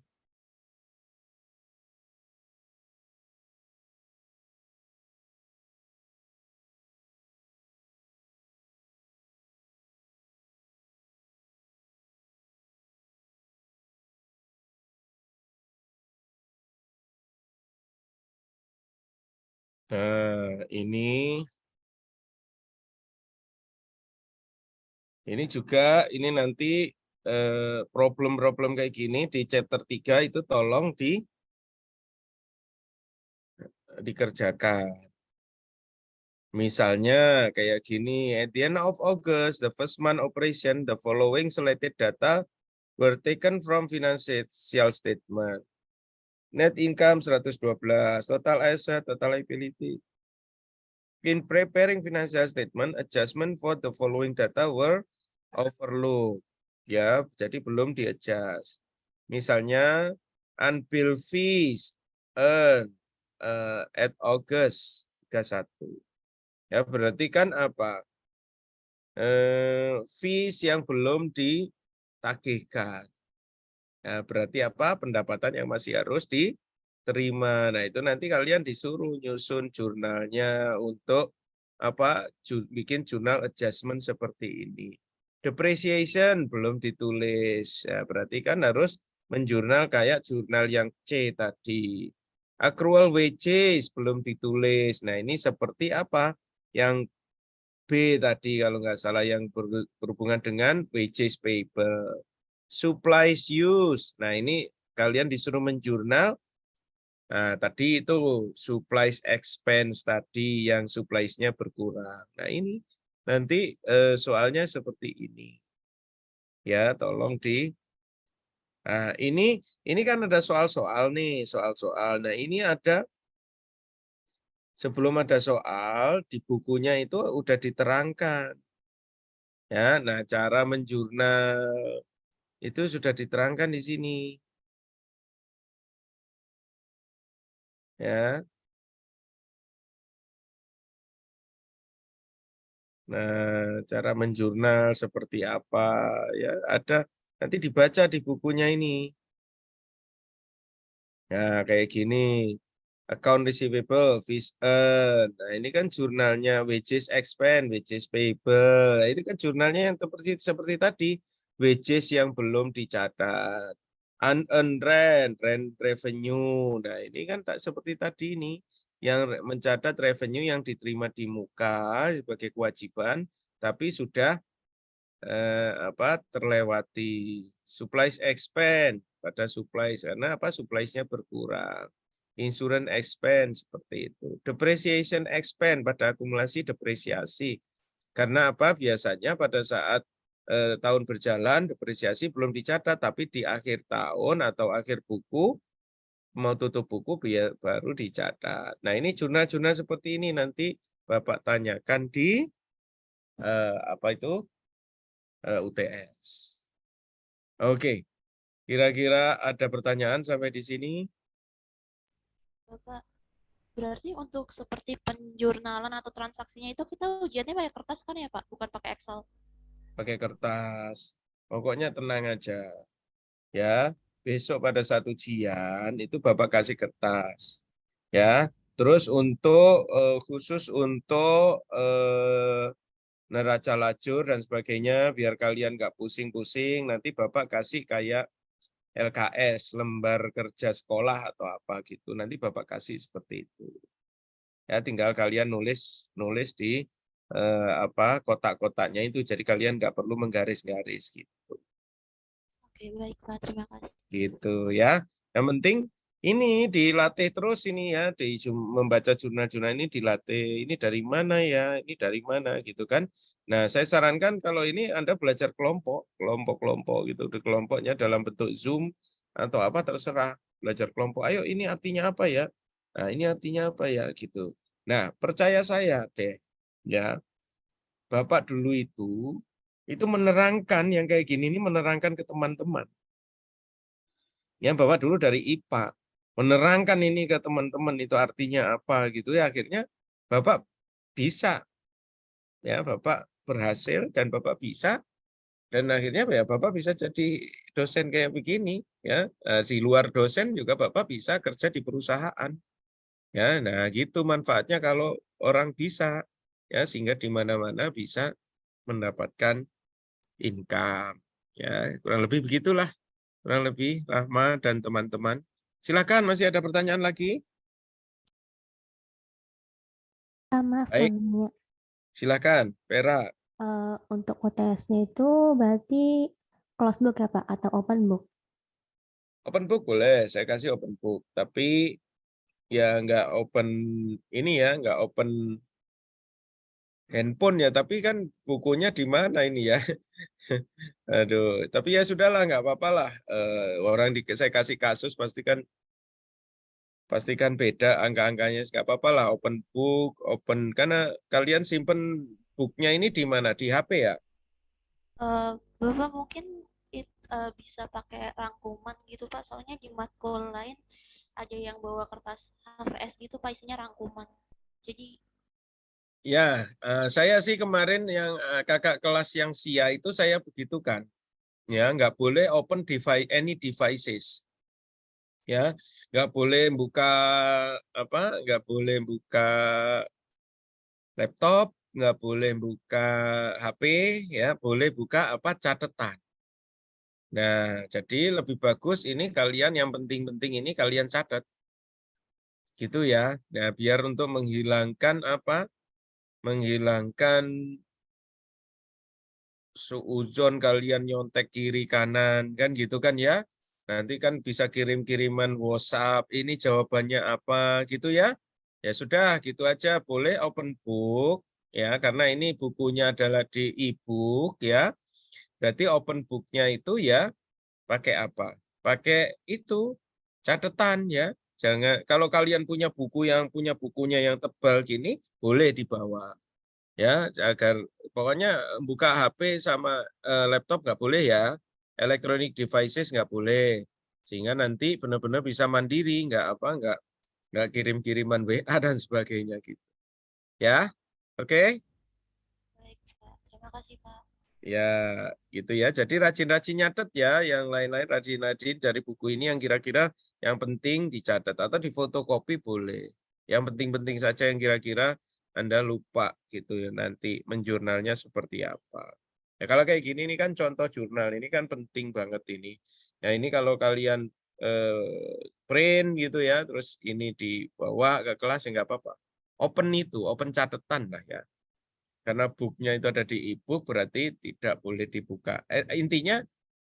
Nah, ini juga ini nanti problem-problem kayak gini di chapter 3 itu tolong dikerjakan. Misalnya kayak gini, at the end of August, the first month operation, the following selected data were taken from financial statement. Net income 112, total asset, total liability. In preparing financial statement, adjustment for the following data were overlooked. Ya, jadi belum di-adjust. Misalnya, unbilled fees at August 31. Ya, berarti kan apa? Fees yang belum ditagihkan. Nah, berarti apa? Pendapatan yang masih harus diterima. Nah, itu nanti kalian disuruh nyusun jurnalnya untuk apa? Bikin jurnal adjustment seperti ini. Depreciation belum ditulis. Ya, berarti kan harus menjurnal kayak jurnal yang C tadi. Accrual wages belum ditulis. Nah, ini seperti apa? Yang B tadi kalau nggak salah yang berhubungan dengan wages payable. Supplies use. Nah, ini kalian disuruh menjurnal Nah, tadi itu supplies expense tadi yang supplies-nya berkurang. Nah, ini nanti soalnya seperti ini. Ya, tolong di Nah, ini kan ada soal-soal nih, soal-soal. Nah, ini ada sebelum ada soal di bukunya itu udah diterangkan. Ya, nah cara menjurnal itu sudah diterangkan di sini. Ya. Nah, cara menjurnal seperti apa ya ada nanti dibaca di bukunya ini. Ya, kayak gini. Account receivable, fees earned. Nah, ini kan jurnalnya wages expense, wages payable. Nah, ini kan jurnalnya yang seperti tadi, wages yang belum dicatat. Unearned rent, rent revenue. Nah, ini kan tak seperti tadi ini yang mencatat revenue yang diterima di muka sebagai kewajiban tapi sudah terlewati. Supplies expense pada supplies karena supplies-nya berkurang. Insurance expense seperti itu. Depreciation expense pada akumulasi depresiasi. Karena biasanya pada saat tahun berjalan depresiasi belum dicatat tapi di akhir tahun atau akhir buku mau tutup buku baru dicatat. Nah, ini jurnal-jurnal seperti ini nanti Bapak tanyakan di UTS. Oke. Kira-kira ada pertanyaan sampai di sini? Bapak, berarti untuk seperti penjurnalan atau transaksinya itu kita ujiannya pakai kertas kan ya Pak, bukan pakai Excel. Pakai kertas. Pokoknya tenang aja. Ya, besok pada saat ujian itu Bapak kasih kertas. Ya. Terus untuk khusus untuk neraca lajur dan sebagainya biar kalian nggak pusing-pusing, nanti Bapak kasih kayak LKS, lembar kerja sekolah atau apa gitu. Nanti Bapak kasih seperti itu. Ya, tinggal kalian nulis di kotak-kotaknya itu. Jadi kalian nggak perlu menggaris-garis gitu. Oke, baik Pak, terima kasih. Gitu ya. Yang penting ini dilatih terus ini ya, membaca jurnal-jurnal ini dilatih. Ini dari mana ya? Ini dari mana gitu kan? Nah, saya sarankan kalau ini Anda belajar kelompok-kelompok gitu. Di kelompoknya dalam bentuk Zoom atau apa terserah. Belajar kelompok. Ayo ini artinya apa ya? Nah, ini artinya apa ya gitu. Nah, percaya saya deh ya. Bapak dulu itu menerangkan yang kayak gini ini menerangkan ke teman-teman. Ya, Bapak dulu dari IPA, menerangkan ini ke teman-teman itu artinya apa gitu ya, akhirnya Bapak bisa. Ya, Bapak berhasil dan Bapak bisa dan akhirnya ya Bapak bisa jadi dosen kayak begini ya. Di luar dosen juga Bapak bisa kerja di perusahaan. Ya, nah gitu manfaatnya kalau orang bisa ya sehingga di mana-mana bisa mendapatkan income. Ya, kurang lebih begitulah. Kurang lebih Rahma dan teman-teman. Silakan, masih ada pertanyaan lagi? Maaf, Baik, mau nanya. silakan, Vera. Untuk UTS-nya itu berarti close book ya Pak atau open book? Open book boleh, saya kasih open book. Tapi ya nggak open ini ya, nggak open handphone ya. Tapi kan bukunya di mana ini ya? Aduh, tapi ya sudahlah, nggak apa-apa lah. Orang saya kasih kasus pastikan beda angka-angkanya, nggak apa-apa lah. Open book, karena kalian simpen booknya ini di mana? Di HP ya? Bapak mungkin bisa pakai rangkuman gitu Pak, soalnya di matkul lain ada yang bawa kertas HVS gitu Pak, isinya rangkuman. Jadi Ya, saya sih kemarin yang kakak kelas yang SIA itu saya begitukan. Ya, nggak boleh open device any devices. Ya, nggak boleh buka nggak boleh buka laptop, nggak boleh buka HP, ya, boleh buka catatan. Nah, jadi lebih bagus ini kalian yang penting-penting ini kalian catat. Gitu ya. Nah, biar untuk menghilangkan menghilangkan suuzon kalian nyontek kiri kanan kan gitu kan ya. Nanti kan bisa kirim-kiriman WhatsApp, ini jawabannya apa gitu ya. Ya sudah, gitu aja. Boleh open book ya, karena ini bukunya adalah di e-book ya. Berarti open book-nya itu ya pakai apa? Pakai itu catatan ya. Jangan, kalau kalian punya bukunya yang tebal gini, boleh dibawa ya, agar pokoknya buka HP sama laptop nggak boleh ya. Electronic devices nggak boleh, sehingga nanti benar-benar bisa mandiri, nggak kirim-kiriman WA dan sebagainya gitu ya. Oke. Baik, Pak. Terima kasih, Pak. Ya gitu ya, jadi rajin-rajin nyatet ya, yang lain-lain rajin-rajin dari buku ini yang kira-kira yang penting dicatat atau difotokopi boleh, yang penting-penting saja yang kira-kira Anda lupa gitu ya, nanti menjurnalnya seperti apa. Ya kalau kayak gini ini kan contoh jurnal, ini kan penting banget ini. Nah ini kalau kalian print gitu ya, terus ini dibawa ke kelas ya nggak apa-apa. Open catatan lah ya. Karena booknya itu ada di e-book, berarti tidak boleh dibuka. Intinya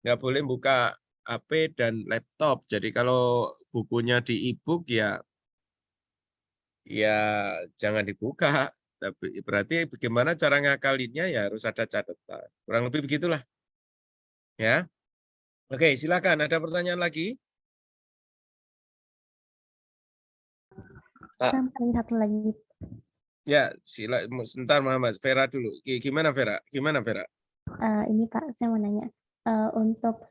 nggak boleh buka HP dan laptop. Jadi kalau bukunya di e-book ya jangan dibuka. Tapi berarti bagaimana cara ngakalinnya ya harus ada catatan. Kurang lebih begitulah. Ya. Oke, silakan. Ada pertanyaan lagi? Pak. Ada satu lagi. Ya, sebentar Muhammad. Vera dulu. Gimana Vera? Ini Pak, saya mau nanya. Untuk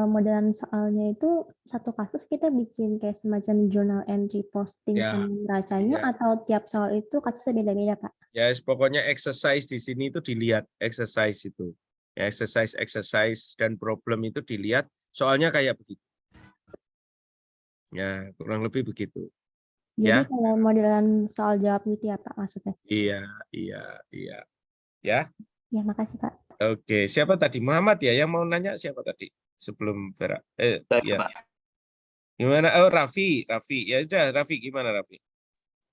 modelan soalnya itu satu kasus kita bikin kayak semacam journal entry posting Ya, sama neracanya ya. atau tiap soal itu kasusnya beda-beda Pak? Ya, pokoknya exercise di sini itu dilihat, exercise itu. Ya, exercise dan problem itu dilihat, soalnya kayak begitu. Ya, kurang lebih begitu. Jadi Ya. kalau modelan soal jawab gitu ya Pak maksudnya? Iya. Ya. Ya, makasih Pak. Oke, siapa tadi? Muhammad ya yang mau nanya, siapa tadi? Sebelum Vera. Saya, Ya. Pak. Gimana? Oh, Raffi. Ya sudah, Raffi gimana Raffi?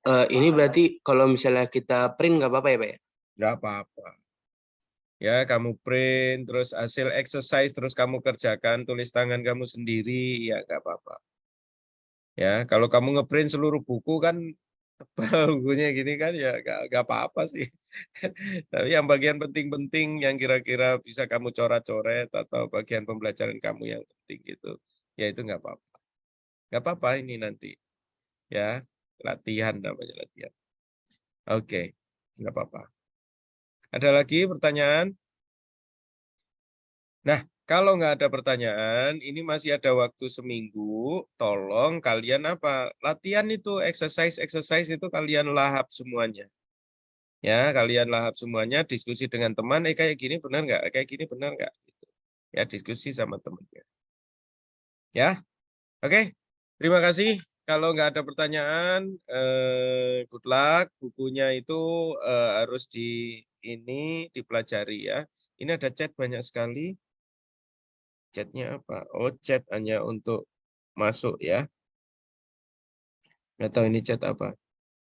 Ini berarti kalau misalnya kita print nggak apa-apa ya, Pak ya? Nggak apa-apa. Ya, kamu print, terus hasil exercise, terus kamu kerjakan, tulis tangan kamu sendiri, ya nggak apa-apa. Ya, kalau kamu ngeprint seluruh buku kan tebal bukunya gini kan ya nggak apa-apa sih. Tapi yang bagian penting-penting yang kira-kira bisa kamu coret-coret atau bagian pembelajaran kamu yang penting gitu, ya itu nggak apa-apa. Nggak apa-apa ini nanti. Ya, latihan namanya latihan. Oke, nggak apa-apa. Ada lagi pertanyaan? Nah, kalau nggak ada pertanyaan, ini masih ada waktu seminggu, tolong kalian apa? Latihan itu, exercise itu kalian lahap semuanya. Ya, kalian lahap semuanya, diskusi dengan teman, kayak gini benar nggak? Kayak gini benar nggak? Gitu. Ya, diskusi sama temannya. Ya, oke. Terima kasih. Kalau nggak ada pertanyaan, good luck. Bukunya itu harus dipelajari ya. Ini ada chat banyak sekali. Chatnya apa? Oh, chat hanya untuk masuk ya. Nggak tahu ini chat apa.